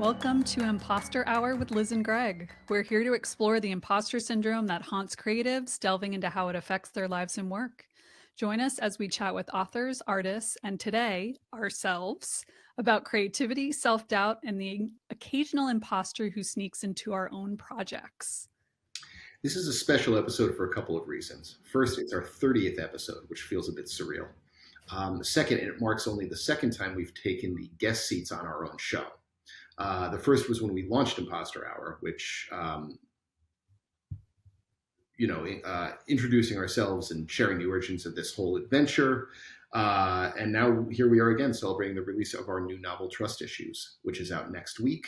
Welcome to Imposter Hour with Liz and Greg. We're here to explore the imposter syndrome that haunts creatives, delving into how it affects their lives and work. Join us as we chat with authors, artists, and today, ourselves, about creativity, self doubt, and the occasional imposter who sneaks into our own projects. This is a special episode for a couple of reasons. First, it's our 30th episode, which feels a bit surreal. Second, it marks only the second time we've taken the guest seats on our own show. The first was when we launched Imposter Hour, which, introducing ourselves and sharing the origins of this whole adventure. And now here we are again celebrating the release of our new novel, Trust Issues, which is out next week,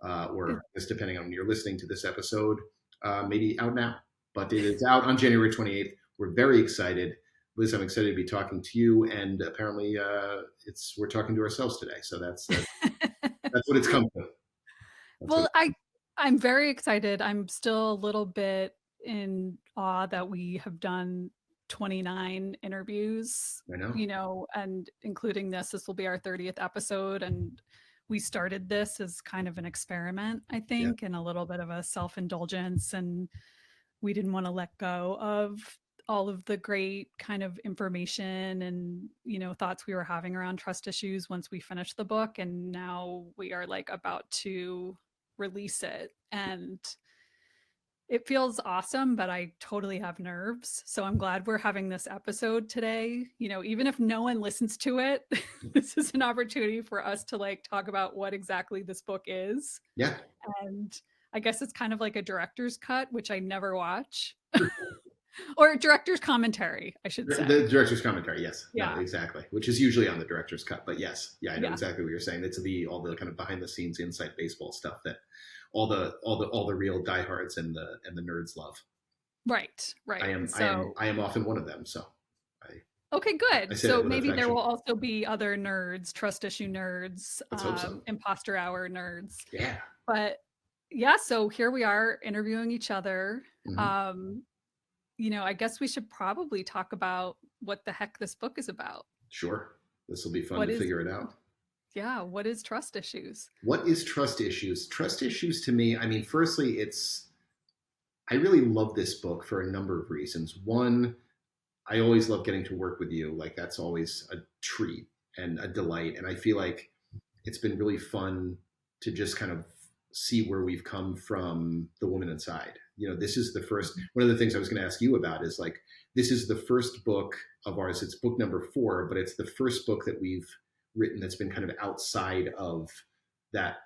or just depending on when you're listening to this episode, maybe out now. But it is out on January 28th. We're very excited. Liz, I'm excited to be talking to you, and apparently we're talking to ourselves today. So that's what it's come to. Well, I'm very excited. I'm still a little bit in awe that we have done 29 interviews, I know. and including this will be our 30th episode. And we started this as kind of an experiment, I Yeah. think, and a little bit of a self-indulgence. And we didn't want to let go of all of the great kind of information and, thoughts we were having around trust issues once we finished the book. And now we are like about to release it. And it feels awesome, but I totally have nerves. So I'm glad we're having this episode today. Even if no one listens to it, this is an opportunity for us to like talk about what exactly this book is. Yeah. And I guess it's kind of like a director's cut, which I never watch. Or director's commentary, I should say. The director's commentary, yes. Yeah. No, exactly. Which is usually on the director's cut. But yes, yeah, I know Yeah. exactly what you're saying. It's all the kind of behind the scenes inside baseball stuff that all the real diehards and the nerds love. Right. I am often one of them. So Okay, I good. say that So with maybe there affection. will also be other nerds, trust issue nerds, Let's hope so. imposter hour nerds. Yeah. But yeah, so here we are interviewing each other. Mhm. Um, I guess we should probably talk about what the heck this book is about. Sure. This will be fun What to is, figure it out. yeah, what is trust issues? What is trust issues? Trust issues to me, I mean, firstly, I really love this book for a number of reasons. One, I always love getting to work with you. Like that's always a treat and a delight. And I feel like it's been really fun to just kind of see where we've come from the woman inside. This is the first one of the things I was going to ask you about is like this is the first book of ours. It's book number 4, but it's the first book that we've written that's been kind of outside of that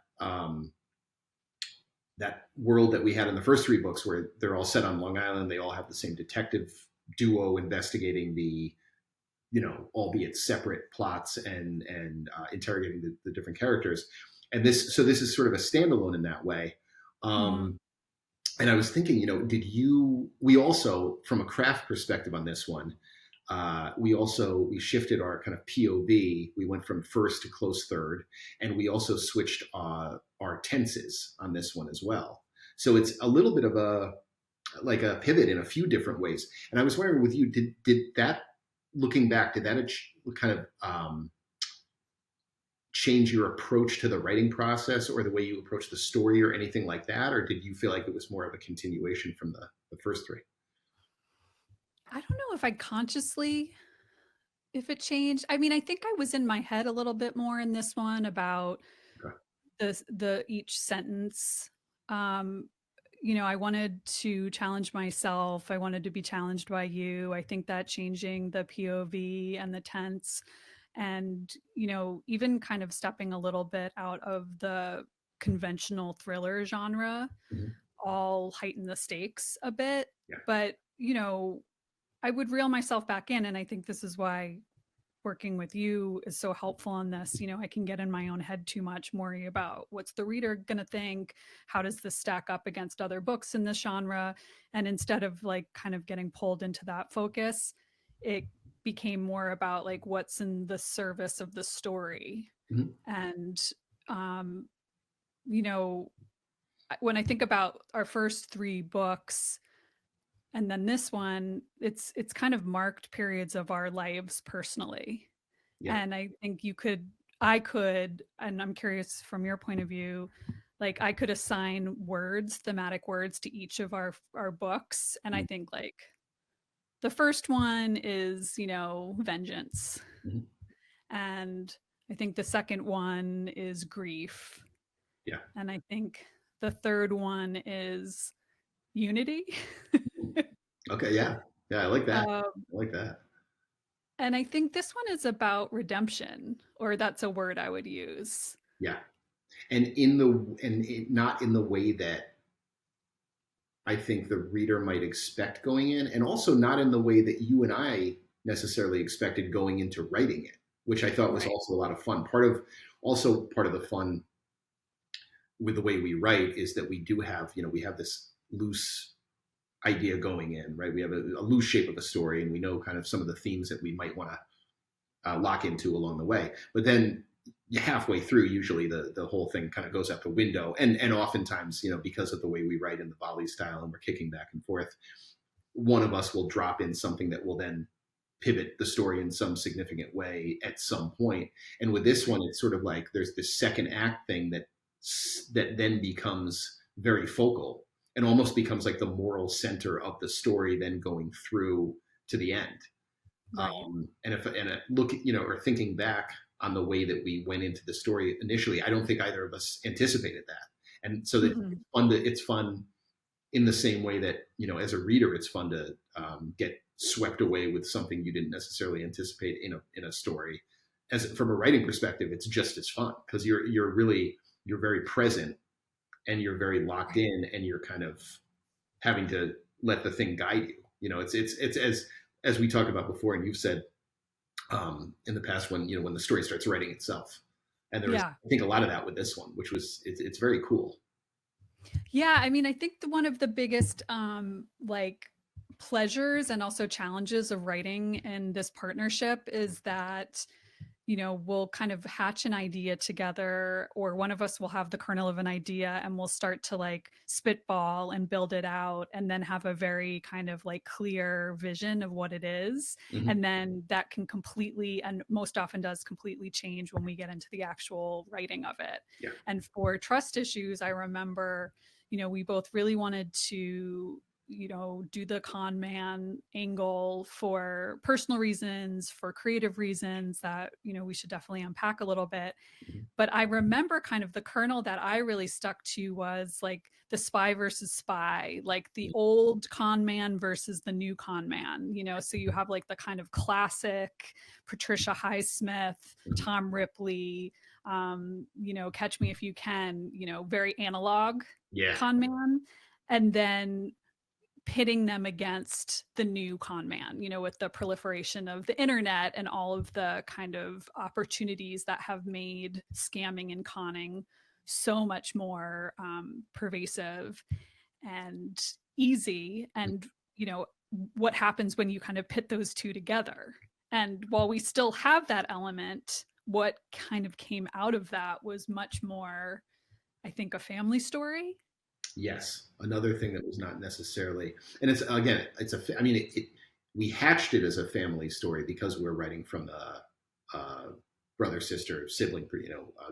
that world that we had in the first 3 books where they're all set on Long Island. They all have the same detective duo investigating the, albeit separate plots and interrogating the different characters. And this is sort of a standalone in that way. Mhm. And I was thinking, we also, from a craft perspective on this one, we shifted our kind of POV. We went from first to close third, and we also switched our tenses on this one as well. So it's a little bit of a pivot in a few different ways. And I was wondering with you, did that, looking back, did that kind of change your approach to the writing process or the way you approach the story or anything like that? Or did you feel like it was more of a continuation from the first 3? I don't know if it changed. I mean, I think I was in my head a little bit more in this one about Okay. the each sentence. I wanted to challenge myself. I wanted to be challenged by you. I think that changing the POV and the tense and, even kind of stepping a little bit out of the conventional thriller genre Mhm. all heighten the stakes a bit. Yeah. But, I would reel myself back in. And I think this is why working with you is so helpful on this. I can get in my own head too much, worry about what's the reader going to think? How does this stack up against other books in this genre? And instead of like kind of getting pulled into that focus, it became more about like what's in the service of the story. Mhm. And, um, you know, when I think about our first 3 books, and then this one, it's kind of marked periods of our lives personally. Yeah. And I think you could I could, and I'm curious from your point of view, like I could assign words, thematic words to each of our books, and I think like the first one is, vengeance, Mhm. and I think the second one is grief, Yeah. and I think the third one is unity. Okay. Yeah. Yeah. I like that. um, I like that. and I think this one is about redemption, or that's a word I would use. Yeah. Not in the way that I think the reader might expect going in, and also not in the way that you and I necessarily expected going into writing it, which I thought was Right. also a lot of fun. Part of the fun with the way we write is that we do have, we have this loose idea going in, right? We have a loose shape of a story, and we know kind of some of the themes that we might want to lock into along the way. But then halfway through, usually the whole thing kind of goes out the window. And oftentimes, because of the way we write in the volley style and we're kicking back and forth, one of us will drop in something that will then pivot the story in some significant way at some point. And with this one, it's sort of like there's this second act thing that then becomes very focal and almost becomes like the moral center of the story, then going through to the end. Right. Look, or thinking back on the way that we went into the story initially, I don't think either of us anticipated that. And so that Mhm. it's fun in the same way that, as a reader, it's fun to get swept away with something you didn't necessarily anticipate in a story. As from a writing perspective, it's just as fun because you're very present and you're very locked Right. in and you're kind of having to let the thing guide you. It's as we talked about before, and you've said in the past when the story starts writing itself. And there was, Yeah. I think, a lot of that with this one, which was it's very cool. Yeah, I mean, I think one of the biggest like pleasures and also challenges of writing in this partnership is that we'll kind of hatch an idea together, or one of us will have the kernel of an idea and we'll start to like spitball and build it out and then have a very kind of like clear vision of what it is. Mm-hmm. And then that can completely, and most often does completely change when we get into the actual writing of it. Yeah. And for trust issues, I remember, we both really wanted to do the con man angle for personal reasons, for creative reasons that, we should definitely unpack a little bit. Mm-hmm. But I remember kind of the kernel that I really stuck to was like the spy versus spy, like the old con man versus the new con man, so you have like the kind of classic Patricia Highsmith, Mm-hmm. Tom Ripley, Catch Me If You Can, very analog Yeah. con man. And then pitting them against the new con man, with the proliferation of the internet and all of the kind of opportunities that have made scamming and conning so much more pervasive and easy. And, what happens when you kind of pit those two together. And while we still have that element, what kind of came out of that was much more, I think, a family story. Yes. Another thing that was not necessarily, and it's again, I mean, we hatched it as a family story because we're writing from the brother, sister, sibling,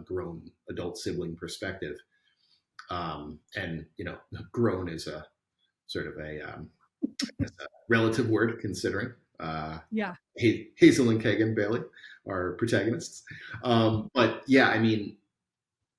grown adult sibling perspective. And, grown is a sort of a relative word considering Yeah. Hazel and Kagan Bailey are protagonists. But yeah, I mean,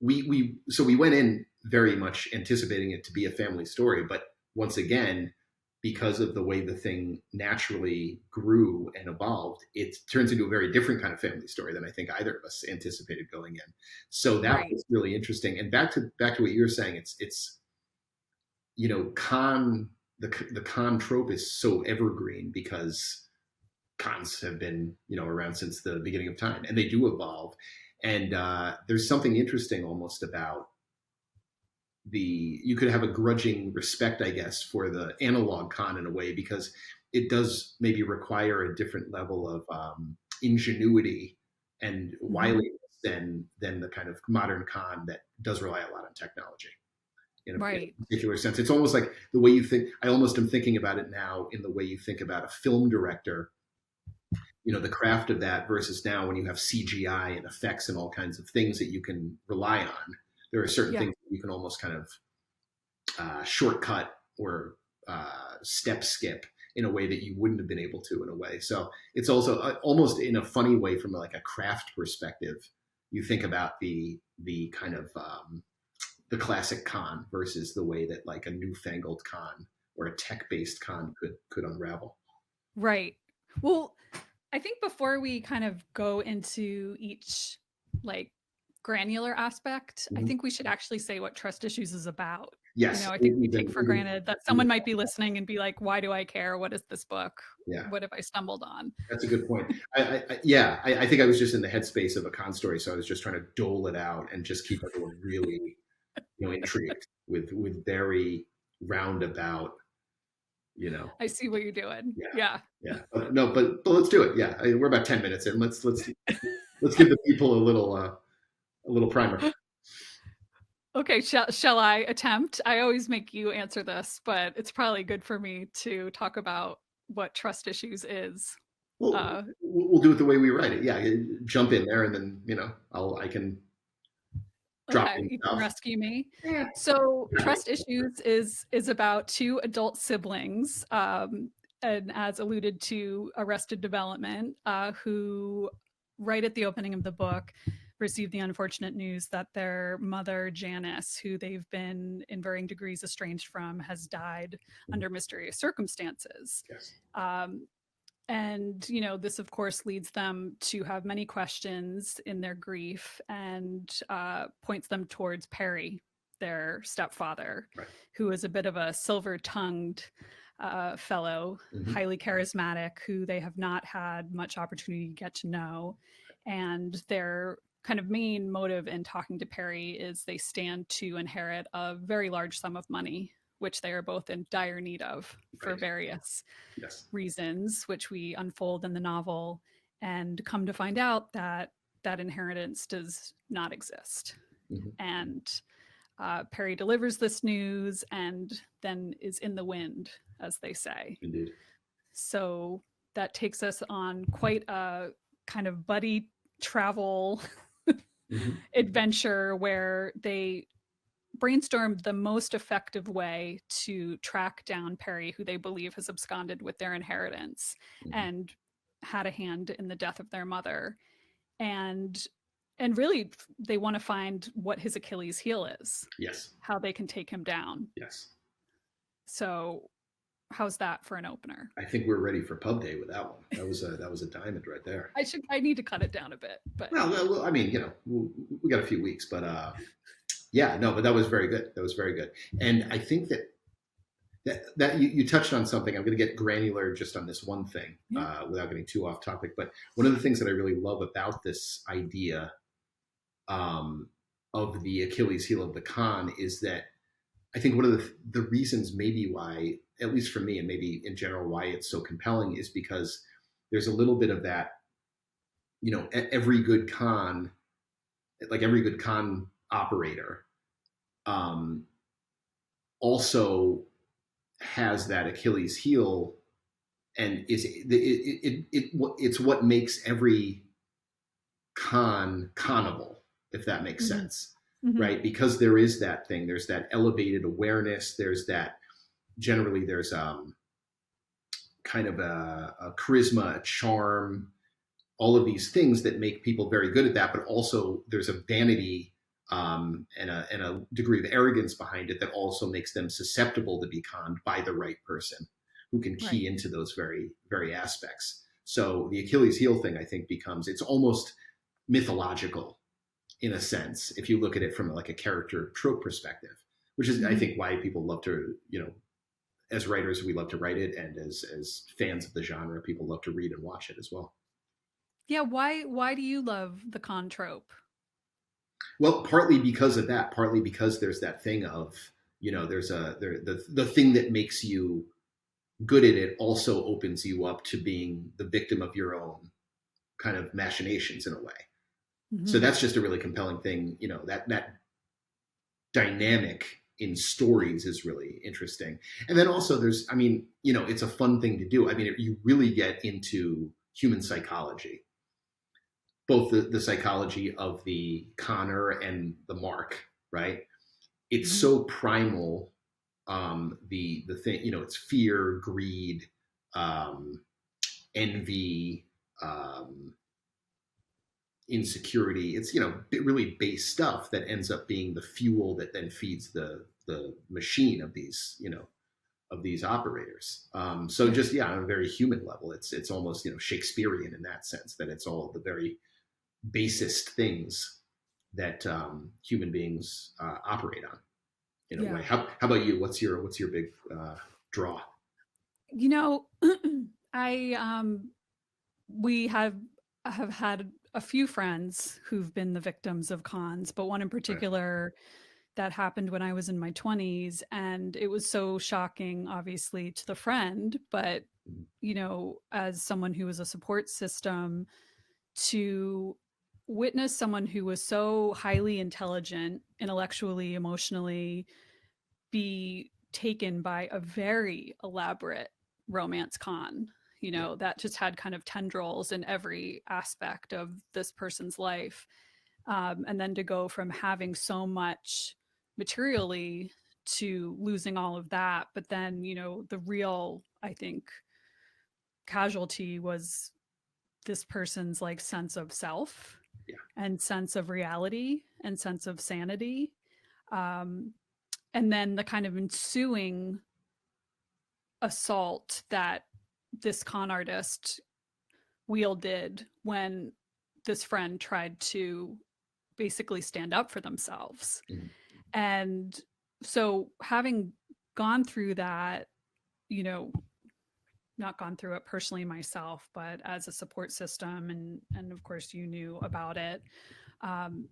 we went in very much anticipating it to be a family story, but once again, because of the way the thing naturally grew and evolved, it turns into a very different kind of family story than I think either of us anticipated going in. So that Right. was really interesting. And back to what you were saying, it's con the con trope is so evergreen because cons have been around since the beginning of time, and they do evolve. And there's something interesting almost about you could have a grudging respect, I guess, for the analog con in a way because it does maybe require a different level of ingenuity and Mhm. wiliness than the kind of modern con that does rely a lot on technology in Right. a particular sense. It's almost like the way you think. I almost am thinking about it now in the way you think about a film director the craft of that versus now when you have CGI and effects and all kinds of things that you can rely on. There are certain Yeah. things that you can almost kind of shortcut or step skip in a way that you wouldn't have been able to in a way. So it's also almost in a funny way from like a craft perspective. You think about the kind of the classic con versus the way that like a newfangled con or a tech-based con could unravel. Right. Well, I think before we kind of go into each like granular aspect, I Mm-hmm. think we should actually say what trust issues is about. Yes, I think we we've take been, for granted that we've been, someone might be listening and be like, why do I care? What is this book? yeah. What have I stumbled on? That's a good point. I think I was just in the headspace of a con story, so I was just trying to dole it out and just keep everyone really, intrigued with very roundabout, I see what you're doing. yeah, Yeah. yeah. But no, but let's do it. Yeah, we're about 10 minutes in. Let's give the people a little primer. Okay, shall I attempt? I always make you answer this, but it's probably good for me to talk about what trust issues is. We'll do it the way we write it. Yeah, jump in there, and then I can drop Okay, in you can stuff. rescue me. Yeah. So, trust issues is about two adult siblings, and as alluded to, Arrested Development, who, right at the opening of the book, received the unfortunate news that their mother, Janice, who they've been in varying degrees estranged from, has died under mysterious circumstances. Yes. And this of course leads them to have many questions in their grief, and points them towards Perry, their stepfather, Right. who is a bit of a silver-tongued fellow, Mm-hmm. highly charismatic, who they have not had much opportunity to get to know. And their kind of main motive in talking to Perry is they stand to inherit a very large sum of money, which they are both in dire need of for Right. various Yes. reasons, which we unfold in the novel, and come to find out that that inheritance does not exist. Mm-hmm. And Perry delivers this news and then is in the wind, as they say. Indeed. So that takes us on quite a kind of buddy travel Mm-hmm. adventure where they brainstormed the most effective way to track down Perry, who they believe has absconded with their inheritance, Mm-hmm. and had a hand in the death of their mother. And really they want to find what his Achilles heel is. Yes. How they can take him down. Yes. So how's that for an opener? I think we're ready for pub day with that one. That was a diamond right there. I need to cut it down a bit, but well I mean, we got a few weeks, but yeah, no, but that was very good. That was very good. And I think that you touched on something. I'm going to get granular just on this one thing, without getting too off topic. But one of the things that I really love about this idea of the Achilles heel of the con is that I think one of the reasons maybe why, at least for me and maybe in general, why it's so compelling is because there's a little bit of that, every good con, like every good con operator, also has that Achilles heel, and it's what makes every con connable, if that makes Mm-hmm. sense. Mm-hmm. Right? Because there is that thing. There's that elevated awareness. There's that, generally there's kind of a charisma, a charm, all of these things that make people very good at that. But also there's a vanity and a degree of arrogance behind it that also makes them susceptible to be conned by the right person who can key into those very, very aspects. So the Achilles heel thing, I think, it's almost mythological in a sense, if you look at it from like a character trope perspective, which is, I think, why people love to, as writers, we love to write it. And as fans of the genre, people love to read and watch it as well. Yeah. Why do you love the con trope? Well, partly because of that, partly because there's that thing of, there's the thing that makes you good at it also opens you up to being the victim of your own kind of machinations in a way. Mm-hmm. So that's just a really compelling thing. That dynamic in stories is really interesting. And then also it's a fun thing to do. I mean, you really get into human psychology, both the psychology of the conner and the mark, right? It's Mhm. so primal. The thing, it's fear, greed, um, envy, um, insecurity. It's really base stuff that ends up being the fuel that then feeds the machine of these operators. So Yeah. just on a very human level, it's almost Shakespearean in that sense, that it's all the very basest things that human beings operate on in a way. Yeah. How about you? What's your big draw? You know, I we have had a few friends who've been the victims of cons, but one in Right. particular that happened when I was in my 20s, and it was so shocking obviously to the friend, but as someone who was a support system, to witness someone who was so highly intelligent, intellectually, emotionally, be taken by a very elaborate romance con, Yeah. that just had kind of tendrils in every aspect of this person's life. And then to go from having so much materially to losing all of that. But then, the real, I think, casualty was this person's like sense of self Yeah. and sense of reality and sense of sanity. Um, and then the kind of ensuing assault that this con artist wielded when this friend tried to basically stand up for themselves. Mhm. And so having gone through that, you know, not gone through it personally myself, but as a support system, and of course you knew about it. Um,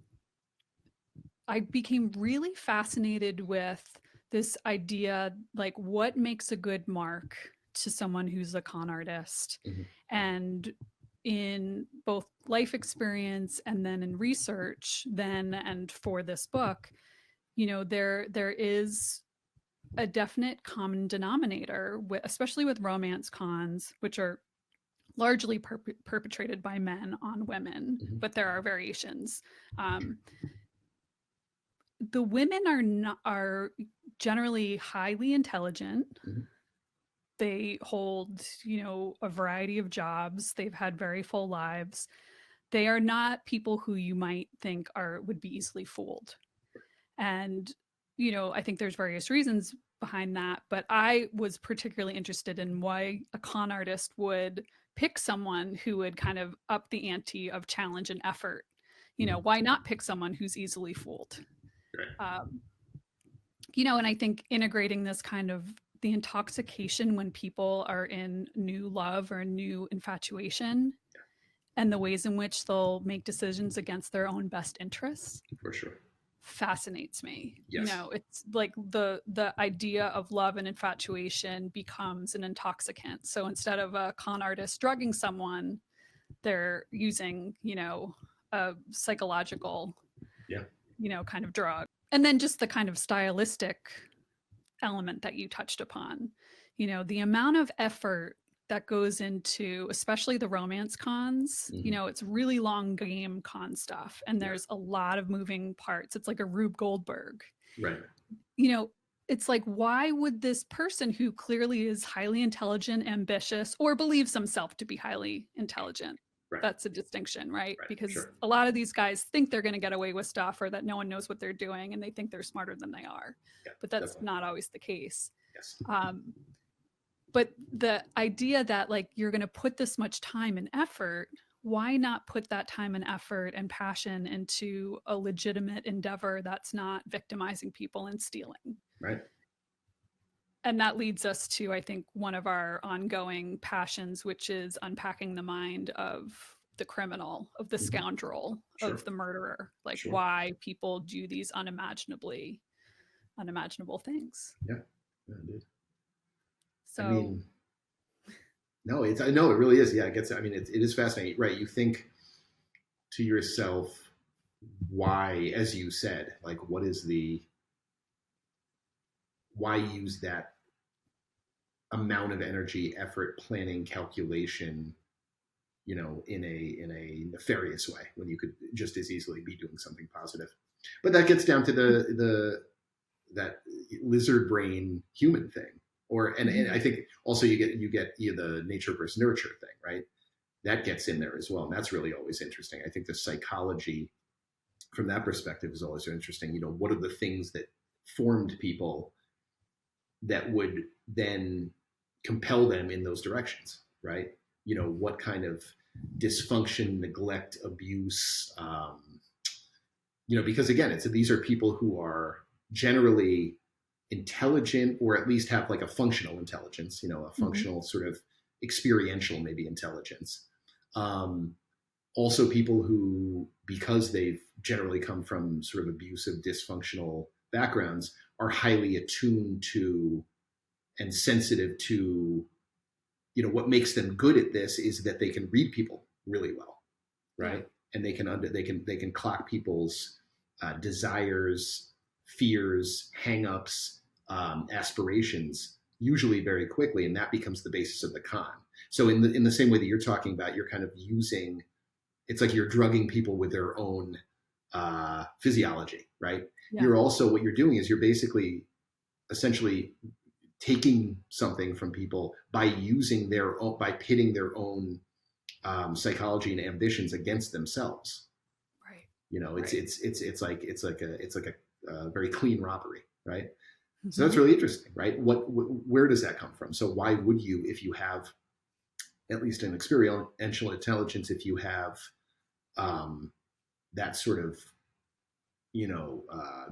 I became really fascinated with this idea, like what makes a good mark to someone who's a con artist. Mhm. And in both life experience and then in research, then and for this book, there is a definite common denominator, especially with romance cons, which are largely perpetrated by men on women, Mhm. but there are variations. Um, the women are generally highly intelligent. Mhm. They hold, a variety of jobs. They've had very full lives. They are not people who you might think would be easily fooled. And, I think there's various reasons behind that, but I was particularly interested in why a con artist would pick someone who would kind of up the ante of challenge and effort. Mhm. Why not pick someone who's easily fooled? Right. Um, and I think integrating this kind of the intoxication when people are in new love or new infatuation and the ways in which they'll make decisions against their own best interests For sure. fascinates me. Yes. It's like the idea of love and infatuation becomes an intoxicant. So instead of a con artist drugging someone, they're using, a psychological, Yeah. kind of drug. And then just the kind of stylistic element that you touched upon. The amount of effort that goes into, especially the romance cons, Mhm. it's really long game con stuff. And Yeah. there's a lot of moving parts. It's like a Rube Goldberg. Right. You know, it's like, why would this person who clearly is highly intelligent, ambitious, or believes himself to be highly intelligent? Right. That's a distinction, right? Right. Because Sure. a lot of these guys think they're going to get away with stuff or that no one knows what they're doing and they think they're smarter than they are. Yeah. But that's Definitely. not always the case. Yes. Um, but the idea that like you're going to put this much time and effort, why not put that time and effort and passion into a legitimate endeavor that's not victimizing people and stealing? Right. And that leads us to, I think, one of our ongoing passions, which is unpacking the mind of the criminal, of the Mhm. scoundrel, of Sure. the murderer, like Sure. why people do these unimaginable things. Yeah. Yeah, indeed. I So mean, no, I know it really is. Yeah, it gets. I mean, it is fascinating, right? You think to yourself, why, as you said, like, why use that amount of energy, effort, planning, calculation in a nefarious way when you could just as easily be doing something positive. But that gets down to the that lizard brain human thing, and I think also you get the nature versus nurture thing, right? That gets in there as well, and that's really always interesting. I think the psychology from that perspective is always interesting. What are the things that formed people that would then compel them in those directions, right? What kind of dysfunction, neglect, abuse, because again, these are people who are generally intelligent, or at least have like a functional intelligence, a functional sort of experiential, maybe, intelligence. Also people who, because they've generally come from sort of abusive, dysfunctional backgrounds, are highly attuned to and sensitive to, what makes them good at this is that they can read people really well, right? Yeah. And they can clock people's desires, fears, hangups, aspirations, usually very quickly, and that becomes the basis of the con. So in the same way that you're talking about, you're kind of using, it's like you're drugging people with their own physiology, right? Yeah. What you're doing is you're basically essentially taking something from people by pitting their own psychology and ambitions against themselves. Right. It's like a very clean robbery, right? Mm-hmm. So that's really interesting, right? Where does that come from? So why would you, if you have at least an experiential intelligence, if you have that sort of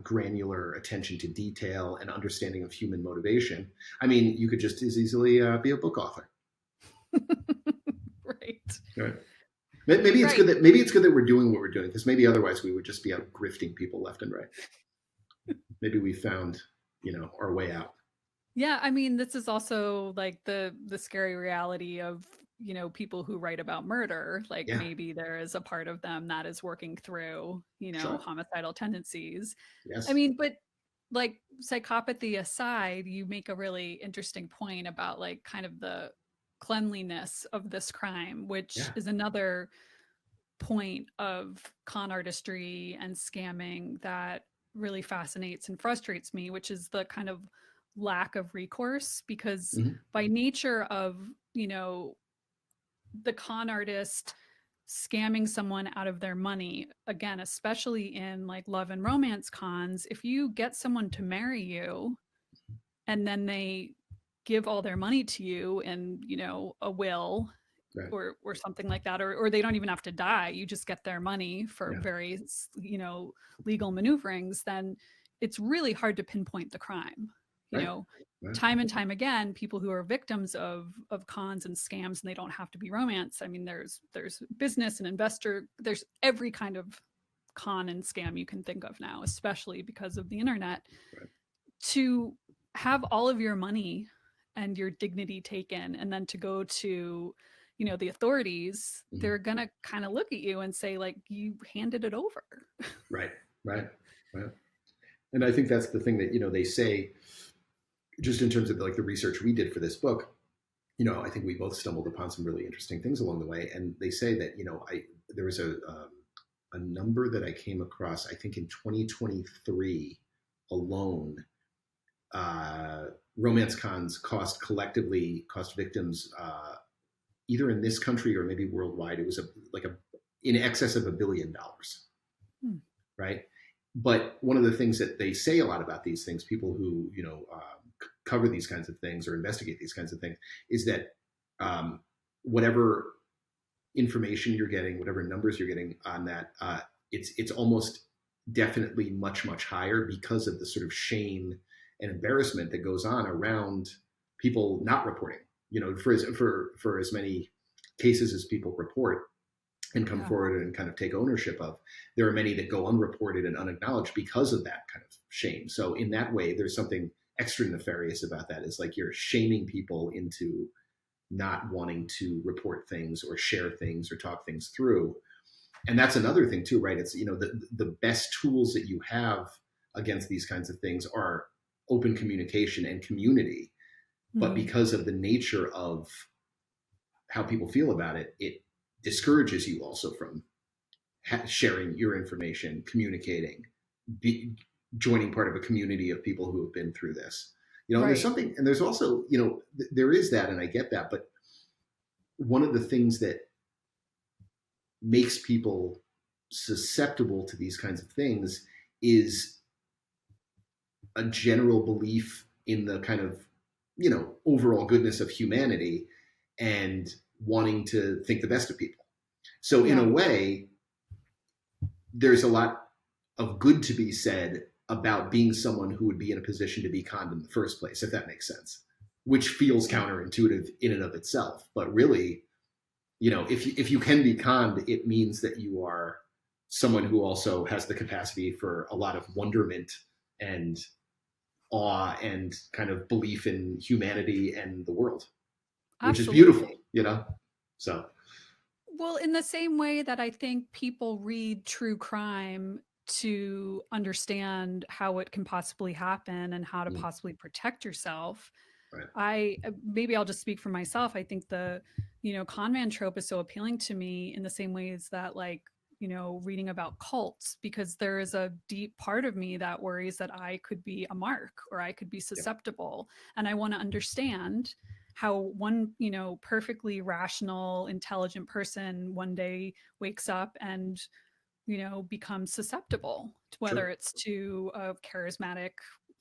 granular attention to detail and understanding of human motivation, I mean, you could just as easily be a book author. Right. Maybe it's good that we're doing what we're doing, because maybe otherwise we would just be out grifting people left and right. Maybe we found, our way out. Yeah, I mean, this is also like the scary reality of, people who write about murder. Like, yeah, maybe there is a part of them that is working through, sure, homicidal tendencies. Yes. I mean, but like, psychopathy aside, you make a really interesting point about like kind of the cleanliness of this crime, which, yeah, is another point of con artistry and scamming that really fascinates and frustrates me, which is the kind of lack of recourse, because mm-hmm, by nature of, the con artist scamming someone out of their money, again, especially in like love and romance cons, if you get someone to marry you and then they give all their money to you in, a will, right, or something like that, or they don't even have to die, you just get their money for, yeah, various, legal maneuverings, then it's really hard to pinpoint the crime. Right. Right. Time and time again, people who are victims of cons and scams, and they don't have to be romance. I mean, there's business and investor, there's every kind of con and scam you can think of now, especially because of the internet. Right. To have all of your money and your dignity taken, and then to go to, the authorities, mm-hmm, they're gonna kind of look at you and say, like, you handed it over. Right. And I think that's the thing that, they say, just in terms of like the research we did for this book, I think we both stumbled upon some really interesting things along the way. And they say that, there was a number that I came across, I think in 2023 alone, romance cons cost victims, either in this country or maybe worldwide, it was in excess of $1 billion. Right. But one of the things that they say a lot about these things, people who, cover these kinds of things or investigate these kinds of things, is that whatever information you're getting, whatever numbers you're getting on that, it's almost definitely much, much higher because of the sort of shame and embarrassment that goes on around people not reporting. For as many cases as people report and come, yeah, forward and kind of take ownership of, there are many that go unreported and unacknowledged because of that kind of shame. So in that way, there's something extra nefarious about that. It's like you're shaming people into not wanting to report things or share things or talk things through. And that's another thing too, right? It's, the best tools that you have against these kinds of things are open communication and community. Mm-hmm. But because of the nature of how people feel about it, discourages you also from sharing your information, communicating, be, joining part of a community of people who have been through this. And there's Right. something, and there's also, there is that, and I get that, but one of the things that makes people susceptible to these kinds of things is a general belief in the kind of, overall goodness of humanity and wanting to think the best of people. So in a Yeah. way, there's a lot of good to be said about being someone who would be in a position to be conned in the first place, if that makes sense, which feels Yeah. counterintuitive in and of itself. But really, if you can be conned, it means that you are someone who also has the capacity for a lot of wonderment and awe and kind of belief in humanity and the world, which is beautiful, Absolutely. So, Well, in the same way that I think people read true crime to understand how it can possibly happen and how to mm, possibly protect yourself, right. I maybe I'll just speak for myself. I think the, con man trope is so appealing to me in the same ways that like, reading about cults, because there is a deep part of me that worries that I could be a mark or I could be Yeah, susceptible. And I want to understand how one, perfectly rational, intelligent person one day wakes up and, becomes susceptible, whether sure. it's to a charismatic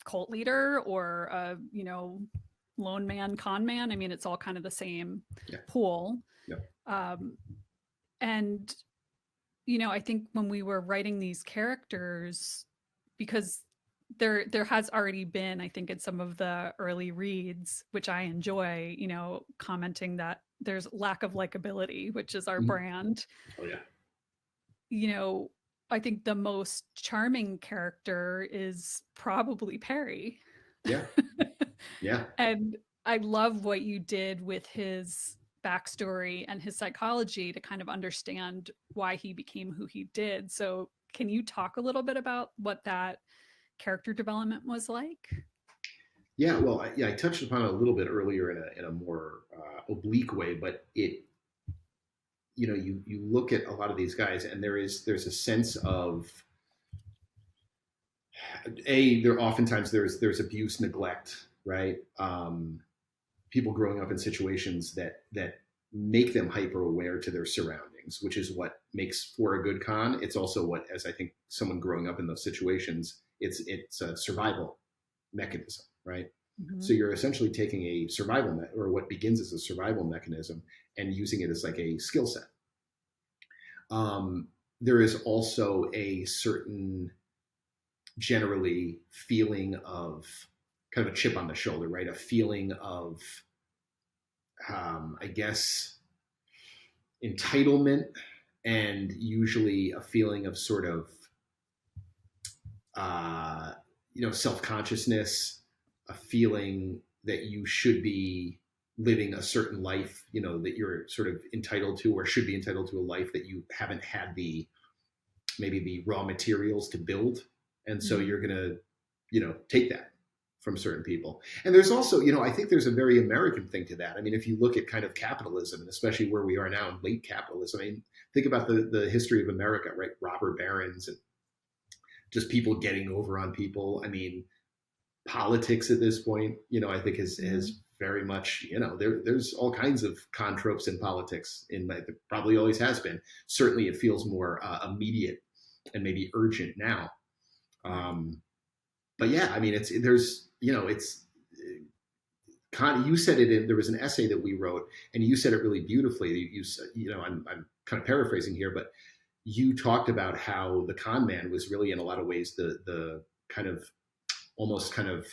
cult leader or a, lone man, con man. I mean, it's all kind of the same Yeah, pool. yeah. Um, and, I think when we were writing these characters, because there has already been, I think, in some of the early reads, which I enjoy, commenting that there's lack of likability, which is our Mhm. brand. Oh yeah, you know, I think the most charming character is probably Perry. yeah, yeah. And I love what you did with his backstory and his psychology to kind of understand why he became who he did. So, can you talk a little bit about what that character development was like? Yeah, well, I touched upon it a little bit earlier in a more oblique way, but you look at a lot of these guys, and there's a sense of there oftentimes there's abuse, neglect, right? People growing up in situations that make them hyper aware to their surroundings, which is what makes for a good con. It's also what, as I think someone growing up in those situations, it's a survival mechanism, right? So Mhm. you're essentially taking a or what begins as a survival mechanism and using it as like a skill set. Um, there is also a certain generally feeling of kind of a chip on the shoulder, right? A feeling of, I guess, entitlement, and usually a feeling of sort of, uh, self consciousness, a feeling that you should be living a certain life, that you're sort of entitled to or should be entitled to a life that you haven't had maybe the raw materials to build. And so Mhm. you're going to, take that from certain people. And there's also, I think there's a very American thing to that. I mean, if you look at kind of capitalism, and especially where we are now in late capitalism, I mean, think about the history of America, right? Robber barons and just people getting over on people. I mean, politics at this point, I think Mhm. is very much, there's all kinds of con tropes in politics, probably always has been. Certainly, it feels more immediate and maybe urgent now. Right. Um, but yeah, I mean, it's you said it in, there was an essay that we wrote, and you said it really beautifully. I'm kind of paraphrasing here, but you talked about how the con man was really in a lot of ways the kind of almost kind of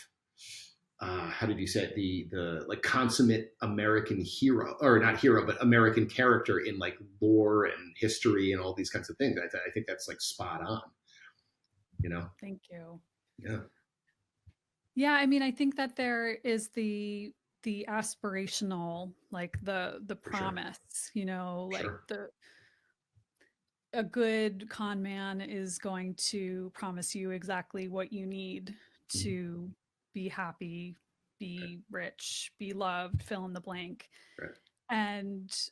how did you say it? The like consummate American hero, or not hero, but American character in like lore and history and all these kinds of things. I think that's like spot on. You know? Thank you. Yeah, Yeah, I mean, I think that there is the aspirational, like the for sure, promise, like sure. the a good con man is going to promise you exactly what you need Mhm. to be happy, Right, be rich, be loved, fill in the blank. right. And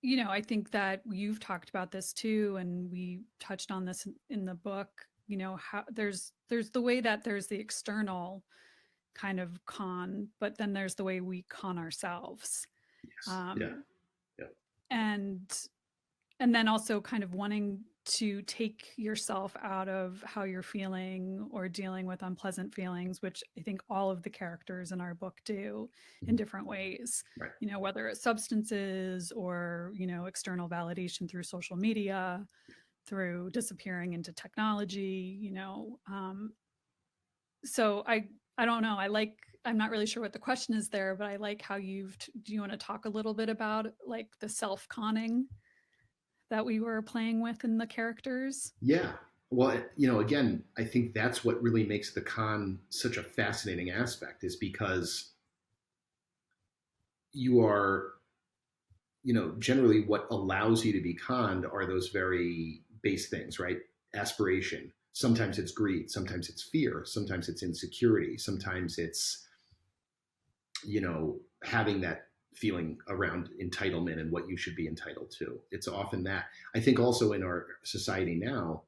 I think that you've talked about this too, and we touched on this in the book, how there's the way that there's the external kind of con, but then there's the way we con ourselves. Yes. Yeah. Um, Yeah. and and then also kind of wanting to take yourself out of how you're feeling or dealing with unpleasant feelings, which I think all of the characters in our book do in Mhm. different ways, Right. whether it's substances or, external validation through social media, through disappearing into technology, so I don't know. I'm not really sure what the question is there, but I like how do you want to talk a little bit about like the self conning that we were playing with in the characters? Yeah. Well, again, I think that's what really makes the con such a fascinating aspect, is because you are, generally what allows you to be conned are those very base things, right? Aspiration. Sometimes it's greed. Sometimes it's fear. Sometimes it's insecurity. Sometimes it's, having that feeling around entitlement and what you should be entitled to. It's often that. I think also in our society now,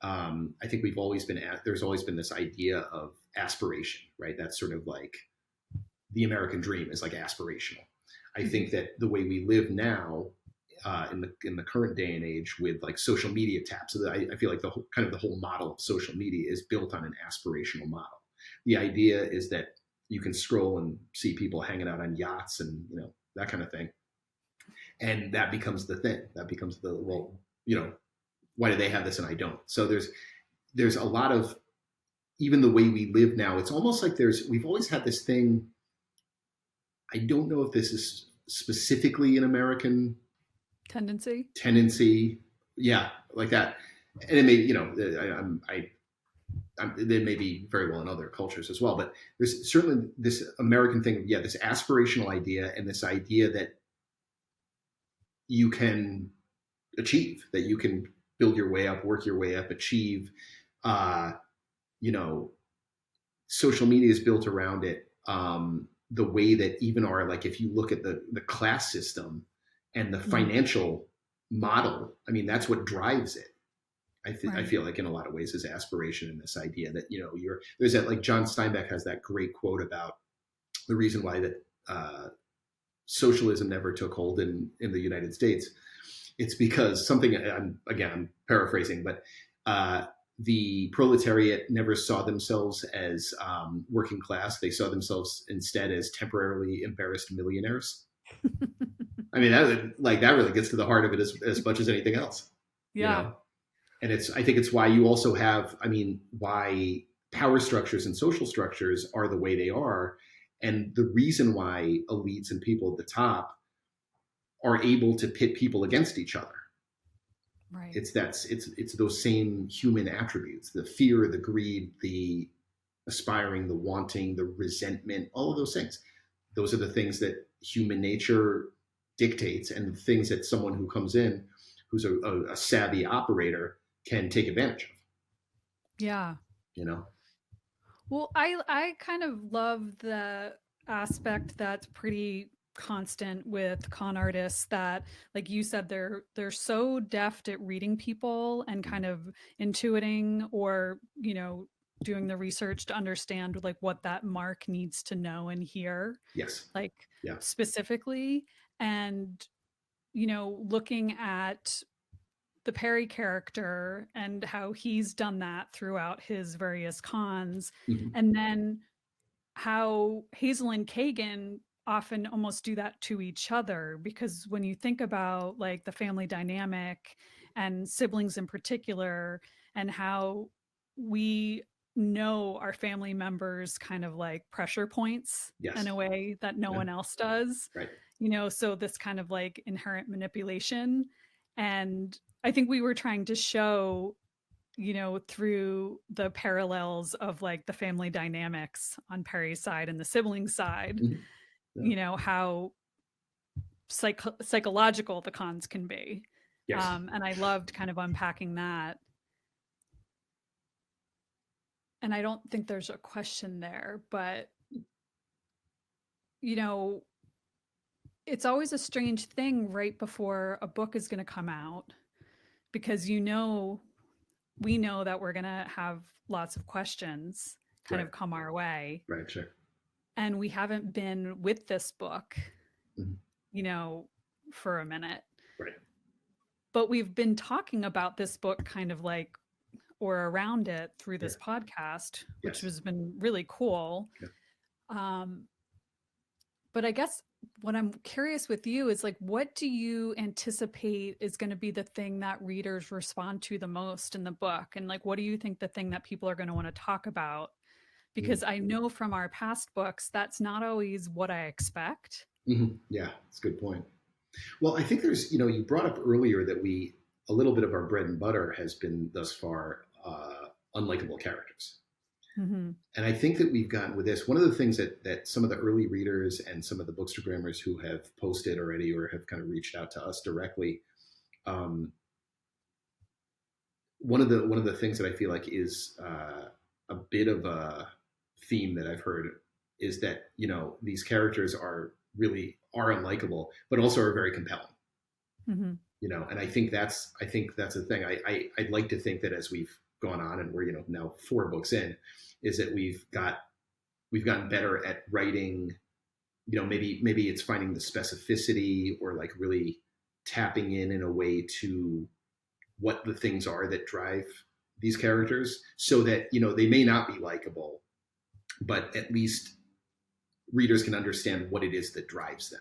I think there's always been this idea of aspiration, right? That's sort of like the American dream is like aspirational. I Mhm. think that the way we live now, in the current day and age, with like social media taps, so I feel like the whole model of social media is built on an aspirational model. The idea is that you can scroll and see people hanging out on yachts and that kind of thing, and that becomes the thing. That becomes the, Right. well, why do they have this and I don't? So there's a lot of, even the way we live now, it's almost like we've always had this thing. I don't know if this is specifically an American Tendency. tendency. Yeah, like that. And it may, there may be very well in other cultures as well, but there's certainly this American thing. Yeah, this aspirational idea, and this idea that you can achieve, that you can build your way up, work your way up, achieve. Uh, you know, Social media is built around it. The way that even our, like, if you look at the class system and the Mhm. financial model, I mean, that's what drives it. I Right. feel like in a lot of ways is aspiration, and this idea that there's that, like, John Steinbeck has that great quote about the reason why that socialism never took hold in the United States. It's because something, I'm paraphrasing, but uh, the proletariat never saw themselves as working class. They saw themselves instead as temporarily embarrassed millionaires. I mean, that really gets to the heart of it as much as anything else, you Yeah. know. And I think it's why you also have, I mean, why power structures and social structures are the way they are, and the reason why elites and people at the top are able to pit people against each other. Right. It's those same human attributes: the fear, the greed, the aspiring, the wanting, the resentment, all of those things. Those are the things that human nature dictates, and the things that someone who comes in, who's a savvy operator, can take advantage of. Yeah. You know. Well, I kind of love the aspect that's pretty constant with con artists, that like you said, they're so deft at reading people and Mhm. kind of intuiting, or doing the research to understand like what that mark needs to know and hear, Yes. like Yeah. specifically. And looking at the Perry character and how he's done that throughout his various cons. Mhm. And then how Hazel and Kagan often almost do that to each other, because when you think about like the family dynamic and siblings in particular, and how we know our family members kind of like pressure points in Yes. a way that no Yeah. one else does, Right. so this kind of like inherent manipulation. And I think we were trying to show, through the parallels of like the family dynamics on Perry's side and the sibling side, Mhm. Yeah. how psychological the cons can be. Yes. And I loved kind of unpacking that. And I don't think there's a question there, but, you know, it's always a strange thing right before a book is going to come out, because we know that we're going to have lots of questions kind Right. of come our way, Right. Sure. and we haven't been with this book, Mhm. you know, for a minute. Right. But we've been talking about this book kind of like, or around it through Yeah. this podcast, which Yes. has been really cool. Yeah. Um, but I guess what I'm curious with you is like, what do you anticipate is going to be the thing that readers respond to the most in the book? And like, what do you think the thing that people are going to want to talk about? Mm. Because I know from our past books, that's not always what I expect. Yeah, that's a good point. Well, I think there's, you brought up earlier that a little bit of our bread and butter has been thus far unlikable characters. Hmm. And I think that we've gotten with this, one of the things that some of the early readers and some of the bookstagrammers who have posted already or have kind of reached out to us directly, um, one of the things that I feel like is a bit of a theme that I've heard is that these characters are unlikable, but also are very compelling. Hmm. And I think that's a thing. I'd like to think that as we've gone on and we're now 4 books in, is that we've gotten better at writing. Maybe it's finding the specificity or like really tapping in a way to what the things are that drive these characters, so that they may not be likable, but at least readers can understand what it is that drives them.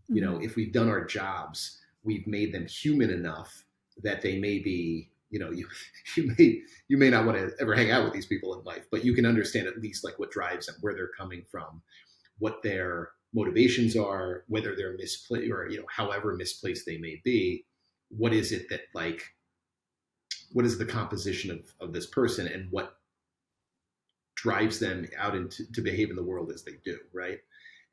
Hmm. If we've done our jobs, we've made them human enough that they may be, you may not want to ever hang out with these people in life, but you can understand at least like what drives them, where they're coming from, what their motivations are, whether they're misplaced or however misplaced they may be. What is it that like what is the composition of this person, and what drives them out into to behave in the world as they do, right?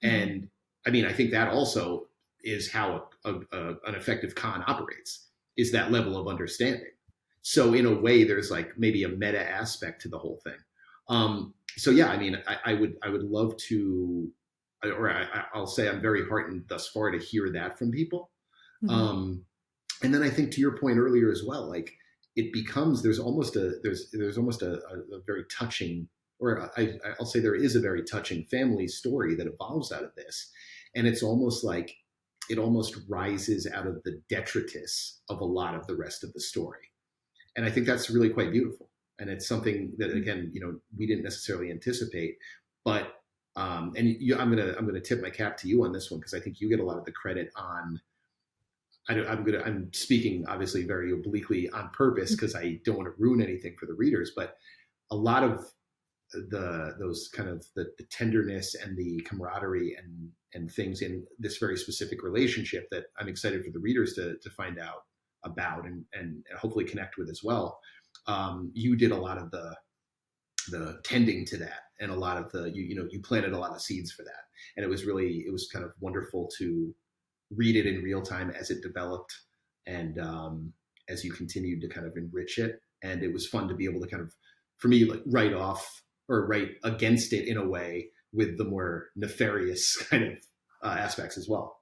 Hmm. And I mean, I think that also is how an effective con operates, is that level of understanding. So in a way, there's like maybe a meta aspect to the whole thing. So yeah, I mean, I would love to, or I'll say I'm very heartened thus far to hear that from people. Hmm. Um, and then I think to your point earlier as well, like it becomes there's almost a very touching, or I'll say there is a very touching family story that evolves out of this, and it's almost like it almost rises out of the detritus of a lot of the rest of the story, and I think that's really quite beautiful, and it's something that again we didn't necessarily anticipate, but I'm gonna tip my cap to you on this one because I think you get a lot of the credit on. I'm speaking obviously very obliquely on purpose because I don't want to ruin anything for the readers, but a lot of those kind of the tenderness and the camaraderie and things in this very specific relationship that I'm excited for the readers to find out about and hopefully connect with as well. You did a lot of the tending to that, and a lot of you planted a lot of seeds for that, and it was kind of wonderful to read it in real time as it developed, and as you continued to kind of enrich it. And it was fun to be able to kind of, for me, like write off or write against it in a way with the more nefarious kind of aspects as well.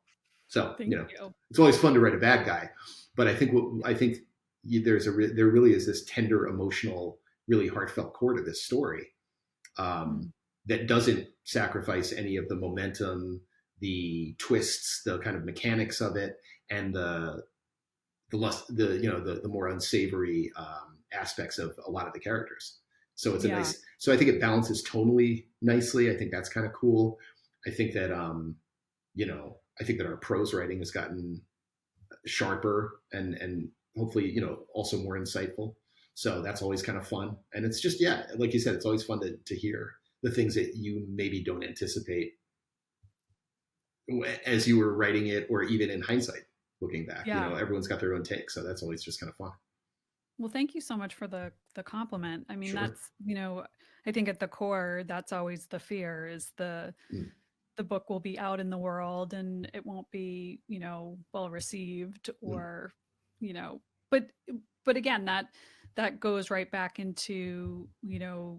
So Thank you. it's always fun to write a bad guy, but I think there really is this tender, emotional, really heartfelt core to this story, um, Mm. that doesn't sacrifice any of the momentum, the twists, the kind of mechanics of it, and the more unsavory aspects of a lot of the characters. So it's a Yeah. nice. So I think it balances tonally nicely. I think that's kind of cool. I think that I think that our prose writing has gotten sharper and hopefully also more insightful. So that's always kind of fun. And it's just, yeah, like you said, it's always fun to hear the things that you maybe don't anticipate as you were writing it, or even in hindsight looking back. Yeah. Everyone's got their own take, so that's always just kind of fun. Well, thank you so much for the compliment. I mean, Sure. that's, I think at the core, that's always the fear is Mm. the book will be out in the world and it won't be, well received, Mm. or, you know, but but again, that goes right back into,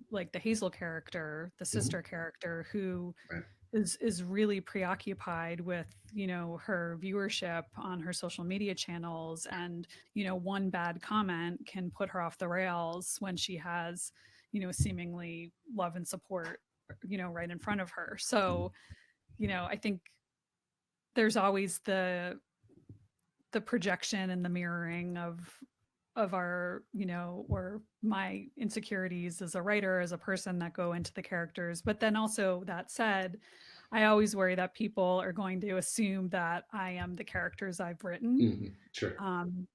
like the Hazel character, the Mm-hmm. sister character, who Right. is really preoccupied with, you know, her viewership on her social media channels, and, you know, one bad comment can put her off the rails when she has, you know, seemingly love and support, you know, right in front of her. Mhm. So, you know, I think there's always the projection and the mirroring of our, you know, or my insecurities as a writer, as a person, that go into the characters. But then also, that said, I always worry that people are going to assume that I am the characters I've written. Sure. um,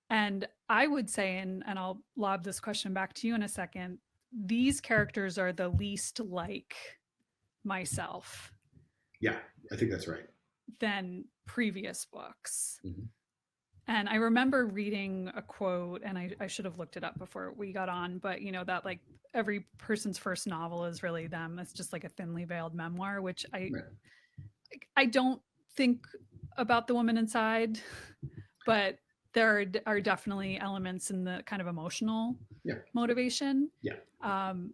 and I would say, and I'll lob this question back to you in a second, these characters are the least like myself Yeah, I think that's right. than previous books. Mhm. And I remember reading a quote, and I should have looked it up before we got on, but, you know, that like every person's first novel is really them. It's just like a thinly veiled memoir, which Right. I don't think about the woman inside, but there are definitely elements in the kind of emotional Yeah. motivation. Yeah. Um,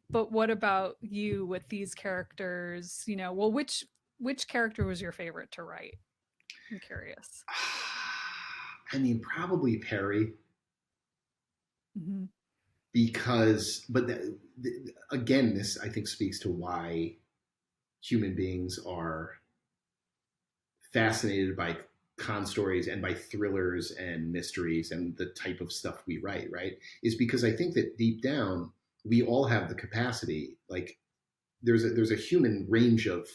but what about you with these characters? You know, well, which character was your favorite to write? I'm curious. I mean, probably Perry, Mm-hmm. because, but again, this I think speaks to why human beings are fascinated by con stories and by thrillers and mysteries and the type of stuff we write, right? Is because I think that deep down we all have the capacity. Like there's a human range of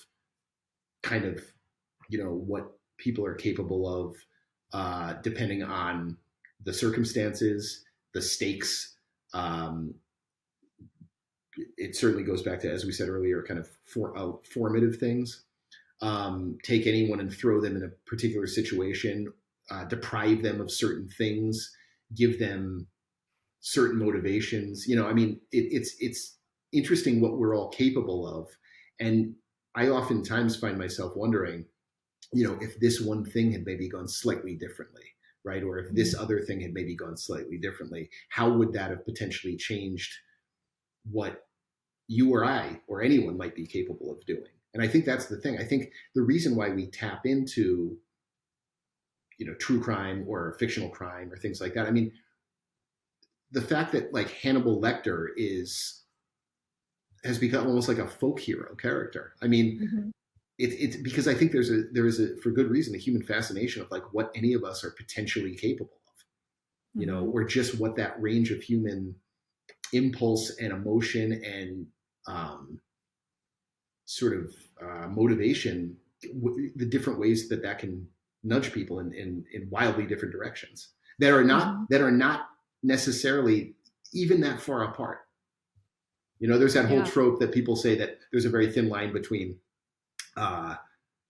kind of, you know, what people are capable of, depending on the circumstances, the stakes. Um, it certainly goes back to, as we said earlier, kind of formative things. Take anyone and throw them in a particular situation, deprive them of certain things, give them certain motivations. You know, I mean, it's interesting what we're all capable of, and I oftentimes find myself wondering, you know, if this one thing had maybe gone slightly differently, right, or if this other thing had maybe gone slightly differently, how would that have potentially changed what you or I or anyone might be capable of doing? And I think that's the thing. I think the reason why we tap into, you know, true crime or fictional crime or things like that. I mean, the fact that like Hannibal Lecter is has become almost like a folk hero character. I mean, Mm-hmm. it's because I think there is a for good reason a human fascination of like what any of us are potentially capable of, you know, Mm-hmm. or just what that range of human impulse and emotion and sort of motivation, the different ways that that can nudge people in wildly different directions Mm-hmm. that are not necessarily even that far apart. You know, there's that whole Yeah. trope that people say that there's a very thin line between, uh,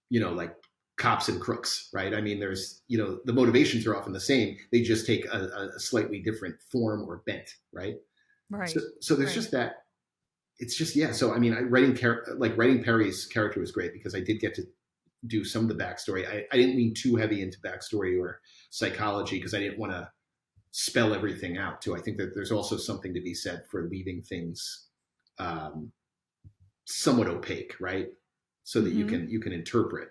you know, like cops and crooks, right? I mean, there's, you know, the motivations are often the same. They just take a slightly different form or bent, right? So, Right. so there's Right. just that. It's just, yeah. So I mean, writing Perry's character was great because I did get to do some of the backstory. I didn't lean too heavy into backstory or psychology because I didn't want to spell everything out too. I think that there's also something to be said for leaving things um, somewhat opaque, right? So that Mm-hmm. you can interpret.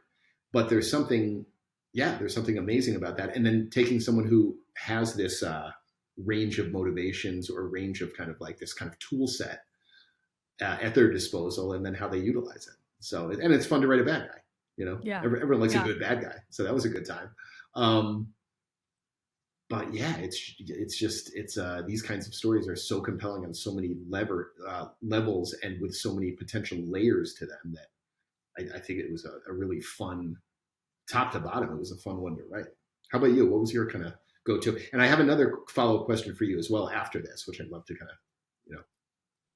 But there's something, yeah, there's something amazing about that. And then taking someone who has this range of motivations or range of kind of like this kind of tool set at their disposal, and then how they utilize it. So, and it's fun to write a bad guy. You know, Yeah. everyone likes a Yeah. good bad guy, so that was a good time. Um, but yeah, it's just it's these kinds of stories are so compelling on so many levels and with so many potential layers to them that I think it was a really fun top to bottom. It was a fun one to write. How about you? What was your kind of go to? And I have another follow up question for you as well after this, which I'd love to kind of, you know.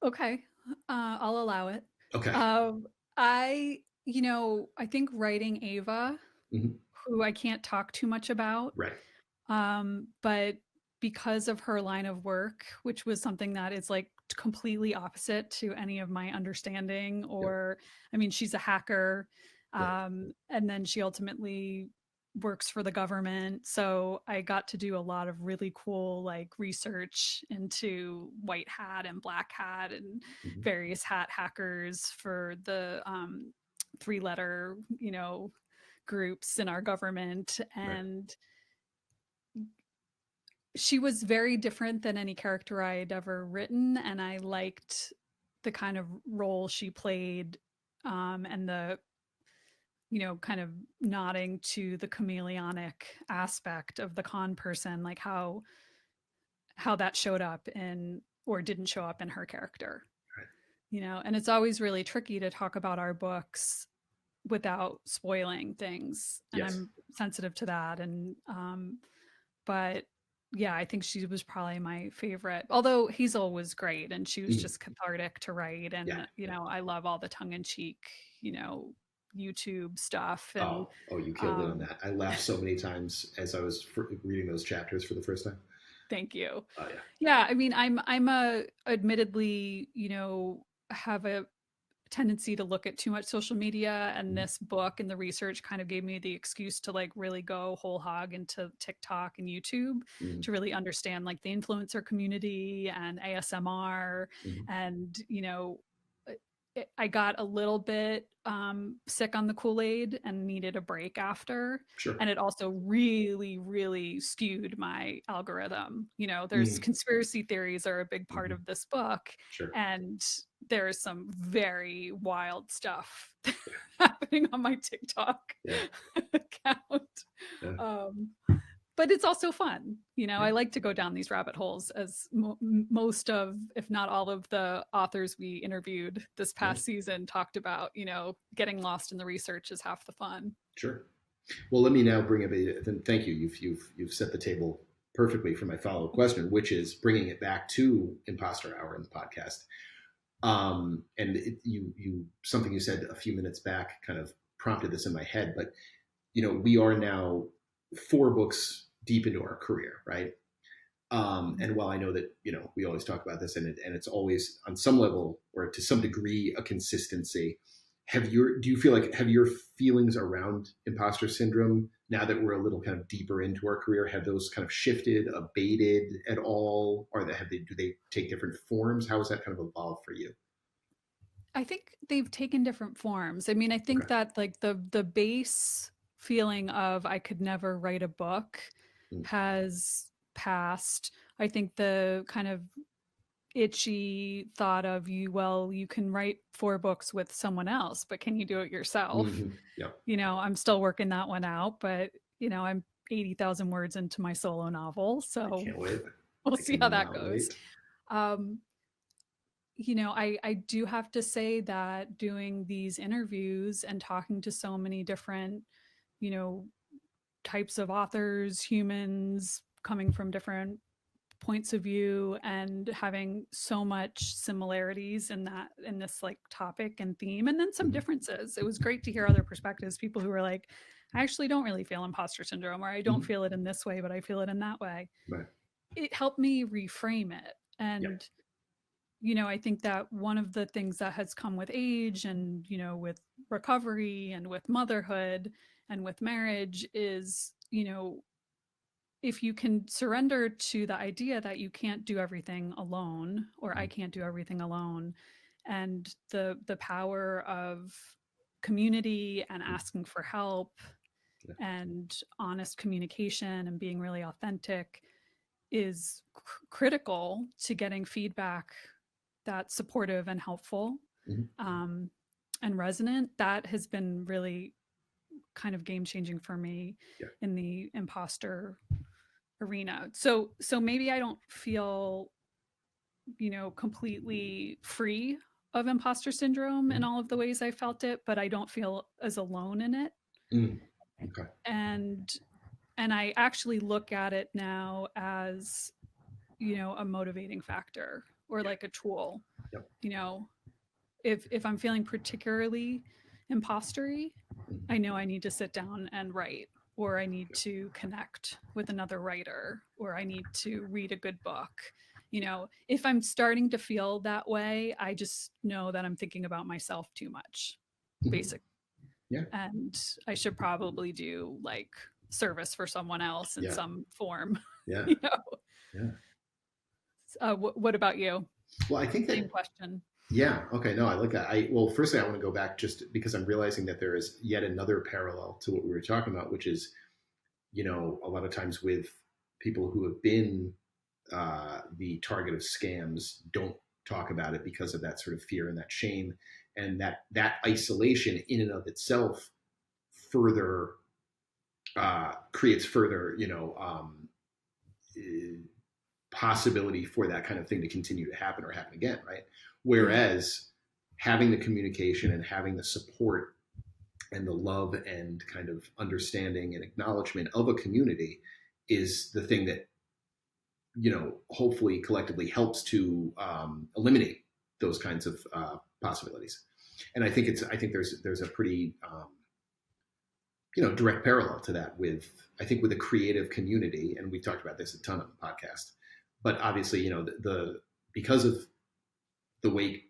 Okay. I'll allow it. Okay. Um, you know, I think writing Ava, Hmm. who I can't talk too much about, Right. but because of her line of work, which was something that is like completely opposite to any of my understanding, Yep. or, I mean, she's a hacker, Right. and then she ultimately works for the government. So I got to do a lot of really cool like research into white hat and black hat and Hmm. various hat hackers for 3-letter, groups in our government. Right. And she was very different than any character I had ever written, and I liked the kind of role she played, and the kind of nodding to the chameleonic aspect of the con person, like how that showed up in or didn't show up in her character. Right. And it's always really tricky to talk about our books without spoiling things, and Yes. I'm sensitive to that. And but yeah, I think she was probably my favorite, although Hazel was great and she was Mhm. just cathartic to write. Yeah. And Yeah. I love all the tongue-in-cheek YouTube stuff. And Oh, you killed it on um that. I laughed so many times as I was reading those chapters for the first time. thank you. Oh yeah. Yeah, I mean, I'm a admittedly, have a tendency to look at too much social media, and Mhm. this book and the research kind of gave me the excuse to like really go whole hog into TikTok and YouTube Mhm. to really understand like the influencer community and ASMR. Mhm. And I got a little bit sick on the Kool-Aid and needed a break after. Sure. And it also really, really skewed my algorithm. There's Mhm. conspiracy theories are a big part Mhm. of this book, Sure. and there's some very wild stuff Yeah. happening on my TikTok Yeah. account. Yeah. Um, but it's also fun. Yeah. I like to go down these rabbit holes, as most of, if not all of the authors we interviewed this Yeah. past season talked about. Getting lost in the research is half the fun. Sure. Well, let me now bring up a. Then thank you. You've set the table perfectly for my follow up question, which is bringing it back to Imposter Hour in the podcast. And you something you said a few minutes back kind of prompted this in my head. But we are now 4 books deep into our career, right? And while I know that we always talk about this, and it's always on some level or to some degree a consistency. Do you feel like have your feelings around imposter syndrome now that we're a little kind of deeper into our career, have those kind of shifted, abated at all, or do they take different forms? How has that kind of evolved for you? I think they've taken different forms. I mean, I think Okay. that like the base feeling of I could never write a book Mm. has passed. I think the kind of itchy thought of you can write 4 books with someone else, but can you do it yourself? Mm-hmm. Yep. I'm still working that one out, but I'm 80,000 words into my solo novel, I so can't wait. we'll I see how that cannot goes. wait. Um, I do have to say that doing these interviews and talking to so many different, you know, types of authors, humans coming from different points of view, and having so much similarities in this like topic and theme, and then some Mm-hmm. differences. It was great to hear other perspectives, people who were like, I actually don't really feel imposter syndrome, or I don't Mm-hmm. feel it in this way, but I feel it in that way. Right. It helped me reframe it. Yep. And I think that one of the things that has come with age and, with recovery and with motherhood and with marriage is, if you can surrender to the idea that you can't do everything alone, or I Mm-hmm. can't do everything alone, and the power of community and asking for help Yeah. and honest communication and being really authentic is critical to getting feedback that's supportive and helpful, Mm-hmm. um, and resonant. That has been really kind of game changing for me Yeah. in the imposter arena. So maybe I don't feel, completely free of imposter syndrome in Mm-hmm. all of the ways I felt it, but I don't feel as alone in it. Mm. Okay. And I actually look at it now as, a motivating factor or Yeah. like a tool. Yep. You know, if I'm feeling particularly impostery, Mm-hmm. I know I need to sit down and write, or I need Yep. to connect with another writer, or I need to read a good book. If I'm starting to feel that way, I just know that I'm thinking about myself too much, Mm-hmm. basic. Yeah. And I should probably do like service for someone else in Yeah. some form. Yeah. you know. Yeah. What about you? Well, I think Same that question. Yeah. Okay. No, I like that. Well, firstly, I want to go back just because I'm realizing that there is yet another parallel to what we were talking about, which is, a lot of times with people who have been the target of scams don't talk about it because of that sort of fear and that shame, and that isolation in and of itself further creates further, possibility for that kind of thing to continue to happen or happen again, right? Yeah. Whereas having the communication and having the support and the love and kind of understanding and acknowledgement of a community is the thing that hopefully collectively helps to eliminate those kinds of possibilities. And I think there's a pretty direct parallel to that with, I think, with a creative community, and we've talked about this a ton on the podcast. But obviously, the because of the way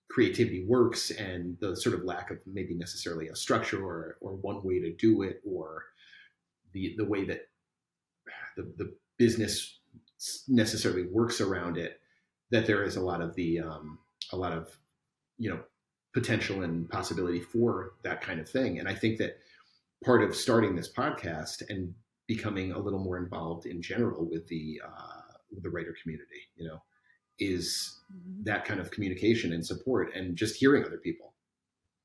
creativity works and the sort of lack of maybe necessarily a structure or one way to do it, or the way that the business necessarily works around it, that there is a lot of you know potential and possibility for that kind of thing. And I think that part of starting this podcast and becoming a little more involved in general with the writer community, is Mhm. that kind of communication and support and just hearing other people.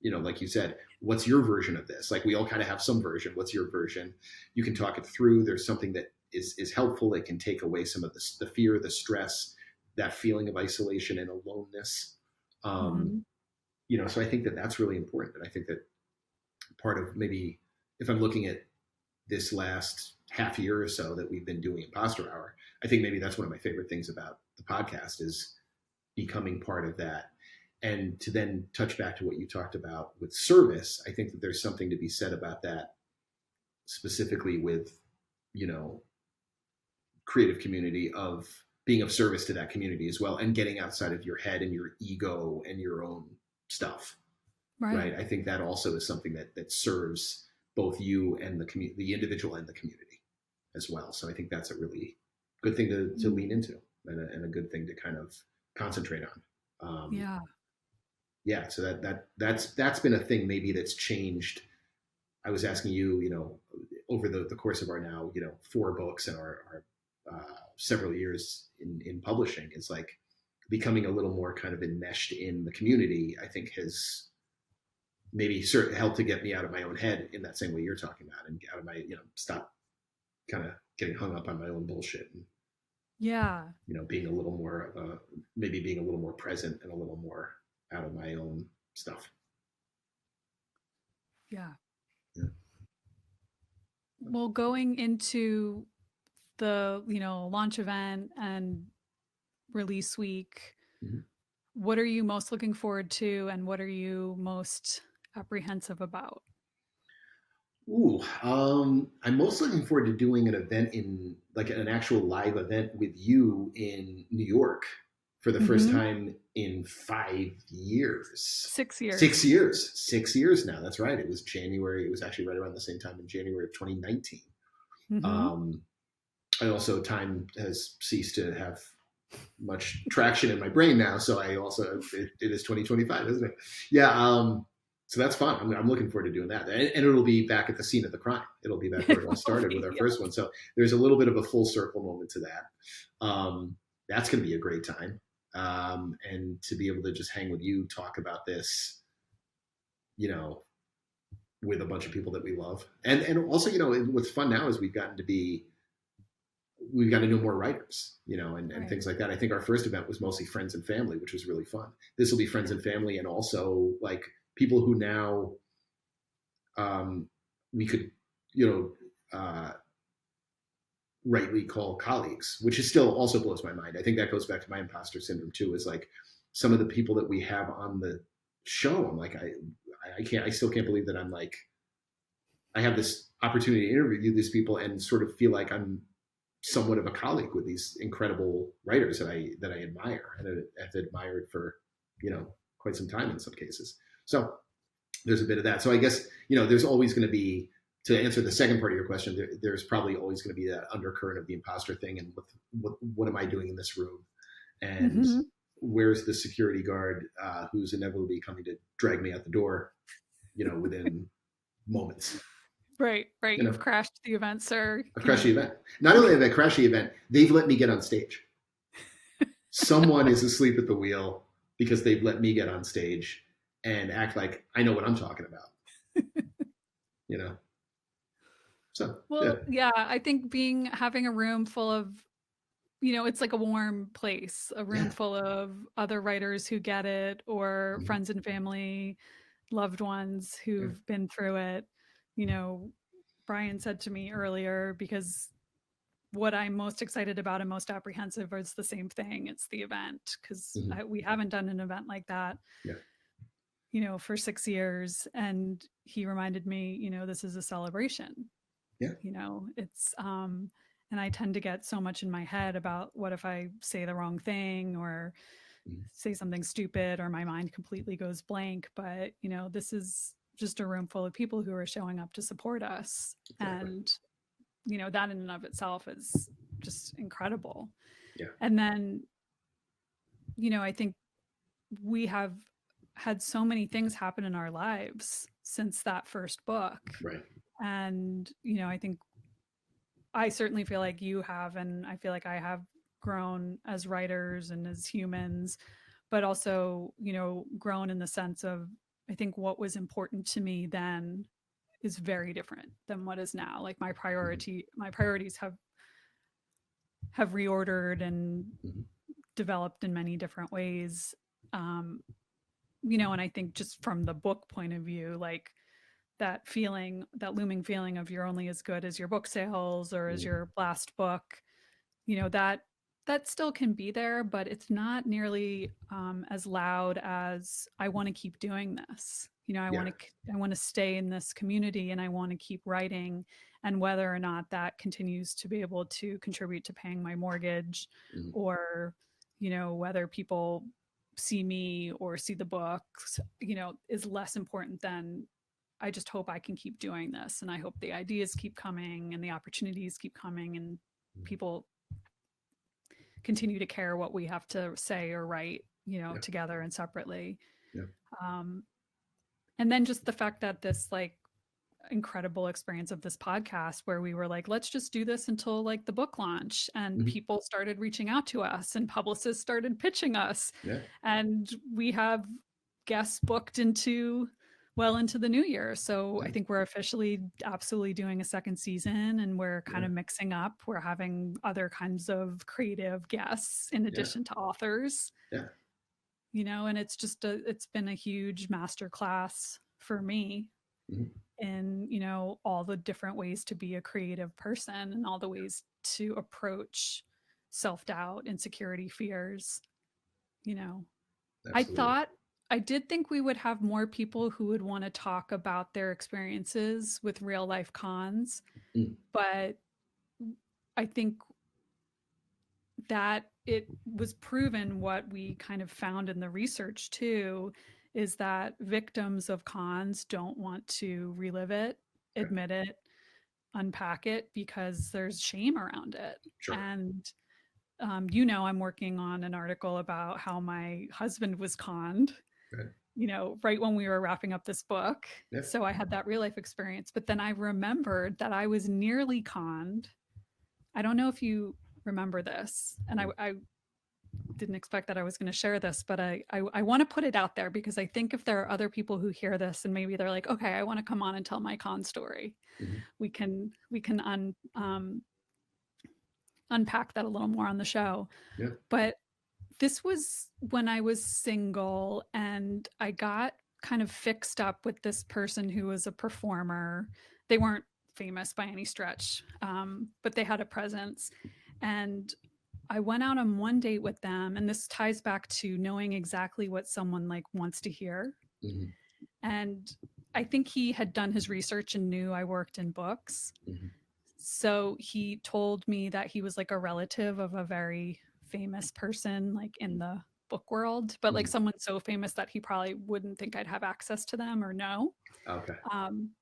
Like you said, what's your version of this? Like, we all kind of have some version. What's your version? You can talk it through. There's something that is helpful. It can take away some of the fear, the stress, that feeling of isolation and aloneness. Um, Mhm. so I think that that's really important. And I think that part of, maybe, if I'm looking at this last half year or so that we've been doing Imposter Hour, I think maybe that's one of my favorite things about the podcast is becoming part of that. And to then touch back to what you talked about with service, I think that there's something to be said about that, specifically with, you know, creative community, of being of service to that community as well, and getting outside of your head and your ego and your own stuff. Right. Right. I think that also is something that serves both you and the individual and the community as well. So I think that's a really good thing to Mm. lean into, and a good thing to kind of concentrate on. Yeah. Yeah. So that's been a thing maybe that's changed. I was asking you, over the course of our now, 4 books and our several years in publishing, is like becoming a little more kind of enmeshed in the community. I think has maybe certainly helped to get me out of my own head in that same way you're talking about, and out of my, stop kind of getting hung up on my own bullshit, and Yeah. being a little more maybe being a little more present and a little more out of my own stuff. Yeah. Yeah. Well, going into the, launch event and release week, Mm-hmm. what are you most looking forward to and what are you most apprehensive about? Ooh, I'm most looking forward to doing an event, in like an actual live event with you in New York for the first Mhm. time in 5 years. 6 Six years. years. 6 years now. That's right. It was January. It was actually right around the same time in January of 2019. Mhm. Um, I also, time has ceased to have much traction in my brain now, so I also, it is 2025, isn't it? Yeah. So that's fun. I'm looking forward to doing that, and it'll be back at the scene of the crime. It'll be back where it all It will started with be, our yeah. first one. So there's a little bit of a full circle moment to that. That's going to be a great time, and to be able to just hang with you, talk about this, you know, with a bunch of people that we love, and also, what's fun now is we've got to know more writers, and Right. things like that. I think our first event was mostly friends and family, which was really fun. This will be friends and family, and also like people who now, we could, you rightly call colleagues, which is still also blows my mind. I think that goes back to my imposter syndrome too, is like some of the people that we have on the show. I'm like, I still can't believe that I'm like, I have this opportunity to interview these people and sort of feel like I'm somewhat of a colleague with these incredible writers that I admire and have admired for, quite some time in some cases. So there's a bit of that. So I guess, there's always going to be, to answer the second part of your question, there's probably always going to be that undercurrent of the imposter thing, and what am I doing in this room, and Mhm. where's the security guard who's inevitably coming to drag me out the door, within moments. Right. You You've know, crashed the event, sir. I've crashed the event. Not only have I crashed the event, they've let me get on stage. Someone is asleep at the wheel because they've let me get on stage and act like I know what I'm talking about. you know. So yeah. Well, yeah, I think having a room full of, it's like a warm place, a room Yeah. full of other writers who get it, or Mhm. friends and family, loved ones Yeah. who've been through it. You know, Brian said to me earlier, because what I'm most excited about and most apprehensive is the same thing. It's the event, because Mhm. we haven't done an event like that, Yeah. for 6 years. And he reminded me, this is a celebration. Yeah. It's and I tend to get so much in my head about what if I say the wrong thing or Mhm. say something stupid or my mind completely goes blank. But, this is just a room full of people who are showing up to support us. Exactly. And, that in and of itself is just incredible. Yeah. And then, I think we have had so many things happen in our lives since that first book. Right. And, I think I certainly feel like you have, and I feel like I have grown as writers and as humans, but also, grown in the sense of, I think what was important to me then is very different than what is now. Like Mhm. my priorities have reordered and Mhm. developed in many different ways. Um, and I think just from the book point of view, like that feeling, that looming feeling of you're only as good as your book sales or as Mhm. your last book, that still can be there, but it's not nearly as loud as I want to keep doing this. Yeah. I want to stay in this community and I want to keep writing, and whether or not that continues to be able to contribute to paying my mortgage, Mhm. or whether people see me or see the books, is less important than I just hope I can keep doing this, and I hope the ideas keep coming and the opportunities keep coming, and Mhm. people continue to care what we have to say or write, Yeah. together and separately. Yeah. Um, and then just the fact that this like incredible experience of this podcast where we were like, let's just do this until like the book launch, and Mhm. people started reaching out to us and publicists started pitching us, Yeah. and we have guests booked into the new year. So I Nice. think we're officially absolutely doing a second season, and we're kind Yeah. of mixing up. We're having other kinds of creative guests in Yeah. addition to authors, Yeah. and it's been a huge master class for me Mhm. in, all the different ways to be a creative person and all the ways to approach self-doubt, insecurity, fears, you know. I Absolutely. thought I did think we would have more people who would want to talk about their experiences with real life cons, Mm. but I think that it was proven, what we kind of found in the research too, is that victims of cons don't want to relive it, Right. admit it, unpack it, because there's shame around it. Sure. And I'm working on an article about how my husband was conned, Right. right when we were wrapping up this book. Yeah. So I had that real life experience, but then I remembered that I was nearly conned. I don't know if you remember this, and Mm. I didn't expect that I was going to share this, but I want to put it out there, because I think if there are other people who hear this and maybe they're like, okay, I want to come on and tell my con story, Mhm. we can unpack that a little more on the show. Yeah. But this was when I was single, and I got kind of fixed up with this person who was a performer. They weren't famous by any stretch, but they had a presence. And I went out on one date with them, and this ties back to knowing exactly what someone like wants to hear. Mhm. And I think he had done his research and knew I worked in books. Mhm. So he told me that he was like a relative of a very famous person, like in the book world, but like Mhm. someone so famous that he probably wouldn't think I'd have access to them or know. Okay. Um,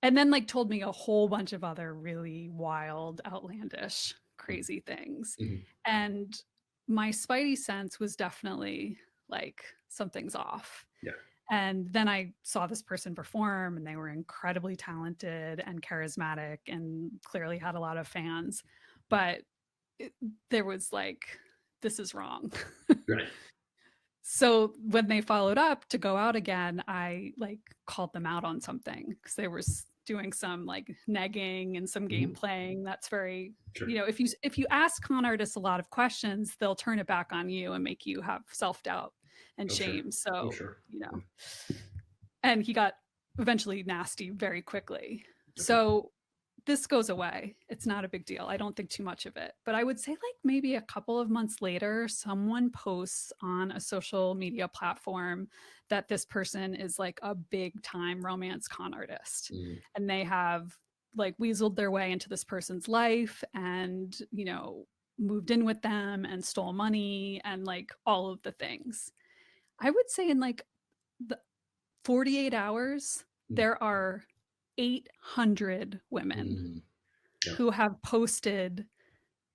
and then like told me a whole bunch of other really wild, outlandish, Mhm. crazy things. Mhm. And my spidey sense was definitely like something's off. Yeah. And then I saw this person perform, and they were incredibly talented and charismatic and clearly had a lot of fans. But it, there was like, this is wrong. Right. So when they followed up to go out again, I like called them out on something because they were doing some like negging and some game Hmm. playing. That's very, Sure. if you ask con artists a lot of questions, they'll turn it back on you and make you have self doubt and Oh, sure. shame. Oh, So, sure. Yeah. and he got eventually nasty very quickly. Okay. So this goes away. It's not a big deal. I don't think too much of it. But I would say, like, maybe a couple of months later, someone posts on a social media platform that this person is like a big time romance con artist. Mm. And they have like weaseled their way into this person's life and, moved in with them and stole money and like all of the things. I would say in like the 48 hours, Mm. there are 800 women Mm. Yeah. who have posted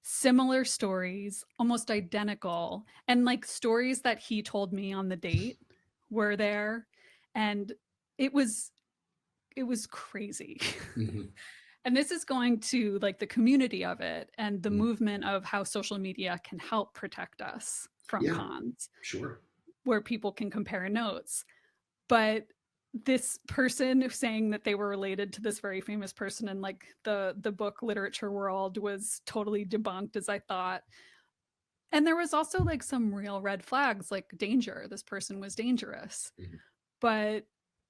similar stories, almost identical, and like stories that he told me on the date were there, and it was crazy. Hmm. And this is going to like the community of it and the Mm. movement of how social media can help protect us from Yeah. cons, Sure. where people can compare notes. But this person saying that they were related to this very famous person in like the book literature world was totally debunked, as I thought. And there was also like some real red flags, like danger. This person was dangerous. Hmm. But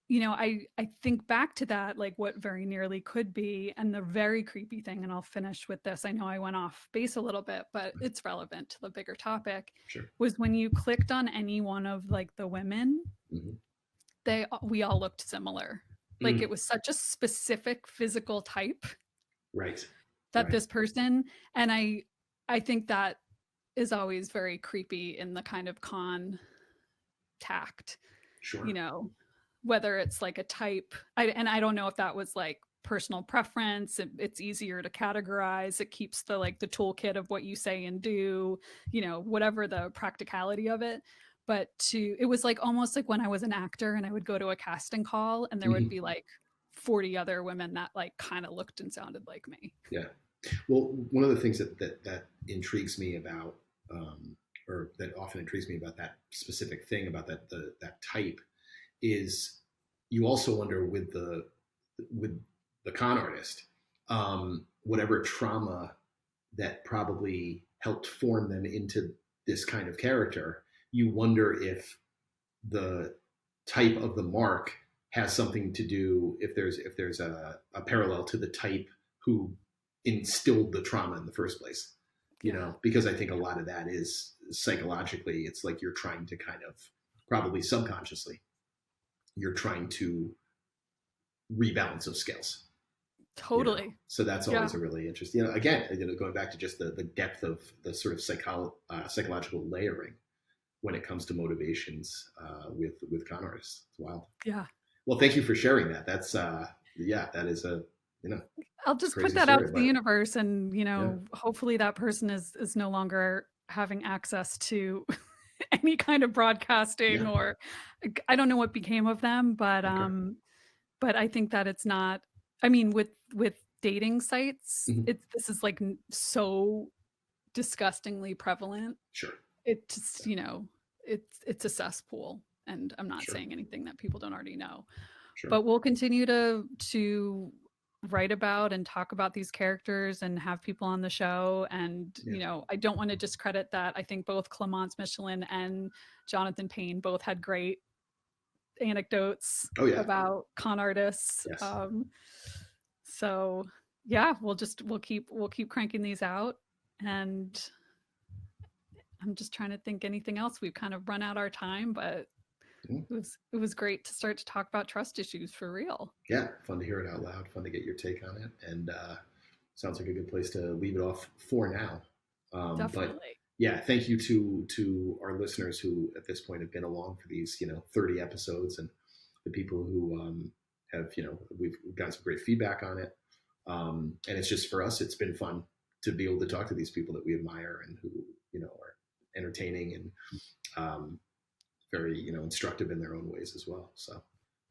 I think back to that, like what very nearly could be, and the very creepy thing, and I'll finish with this. I know I went off base a little bit, but it's relevant to the bigger topic, Sure. was when you clicked on any one of like the women, Hmm. we all looked similar. Like Mm. it was such a specific physical type Right. that Right. this person, and I think that is always very creepy in the kind of con tact, you Sure. know, whether it's like a type. And I don't know if that was like personal preference. It's easier to categorize. It keeps the like the toolkit of what you say and do, whatever the practicality of it. But it was like almost like when I was an actor and I would go to a casting call and there would Hmm. be like 40 other women that like kind of looked and sounded like me. Yeah. Well, one of the things that intrigues me about, or that often intrigues me about that specific thing about that type, is you also wonder with the con artist, whatever trauma that probably helped form them into this kind of character. You wonder if the type of the mark has something to do, if there's a parallel to the type who instilled the trauma in the first place. Yeah, Because I think a lot of that is psychologically, it's like you're trying to kind of, probably subconsciously, you're trying to rebalance those scales. totally. So that's Yeah. always a really interesting, again, going back to just the depth of the sort of psychological layering when it comes to motivations, with con artists. It's wild. Yeah. Well, thank you for sharing that. That's yeah, that is a, I'll it's a just put crazy that out story, to the but universe, and yeah, hopefully that person is no longer having access to any kind of broadcasting, yeah, or I don't know what became of them, okay, but I think that it's not, I mean, with dating sites, hmm, this is like so disgustingly prevalent. sure, It just, it's a cesspool, and I'm not sure, saying anything that people don't already know. sure, But we'll continue to write about and talk about these characters and have people on the show. And yeah, I don't want to discredit that. I think both Clemence Michelin and Jonathan Payne both had great anecdotes oh yeah, about con artists. yes, So yeah, we'll keep cranking these out. And I'm just trying to think anything else. We've kind of run out our time, but mm, it was great to start to talk about trust issues for real. yeah. Fun to hear it out loud. Fun to get your take on it, and sounds like a good place to leave it off for now. But Definitely. yeah, thank you to our listeners who at this point have been along for these 30 episodes, and the people who have we've gotten some great feedback on it, and it's just, for us, it's been fun to be able to talk to these people that we admire and who are entertaining and very, instructive in their own ways as well. So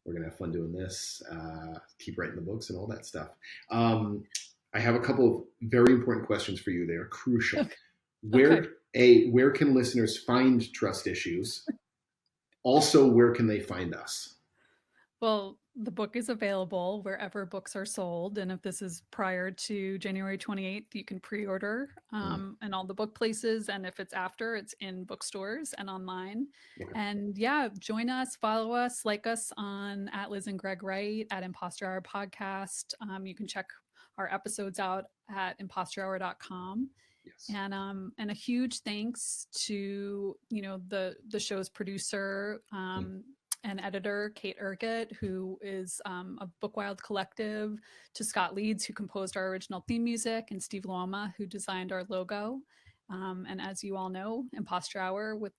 we're going to have fun doing this, keep writing the books and all that stuff. I have a couple of very important questions for you. They are crucial. Okay. Where can listeners find Trust Issues? Also, where can they find us? Well, the book is available wherever books are sold. And if this is prior to January 28th, you can pre-order in all the book places. And if it's after, it's in bookstores and online. Okay. And yeah, join us, follow us, like us on at Liz and Greg Wright, at Imposter Hour Podcast. You can check our episodes out at imposterhour.com. Yes. And a huge thanks to the show's producer and editor Kate Urquhart, who is a Bookwild Collective, to Scott Leeds, who composed our original theme music, and Steve Loma, who designed our logo. And as you all know, Imposter Hour with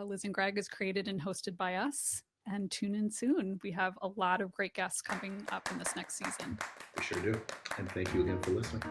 Liz and Greg is created and hosted by us. And tune in soon. We have a lot of great guests coming up in this next season. We sure do. And thank you again for listening.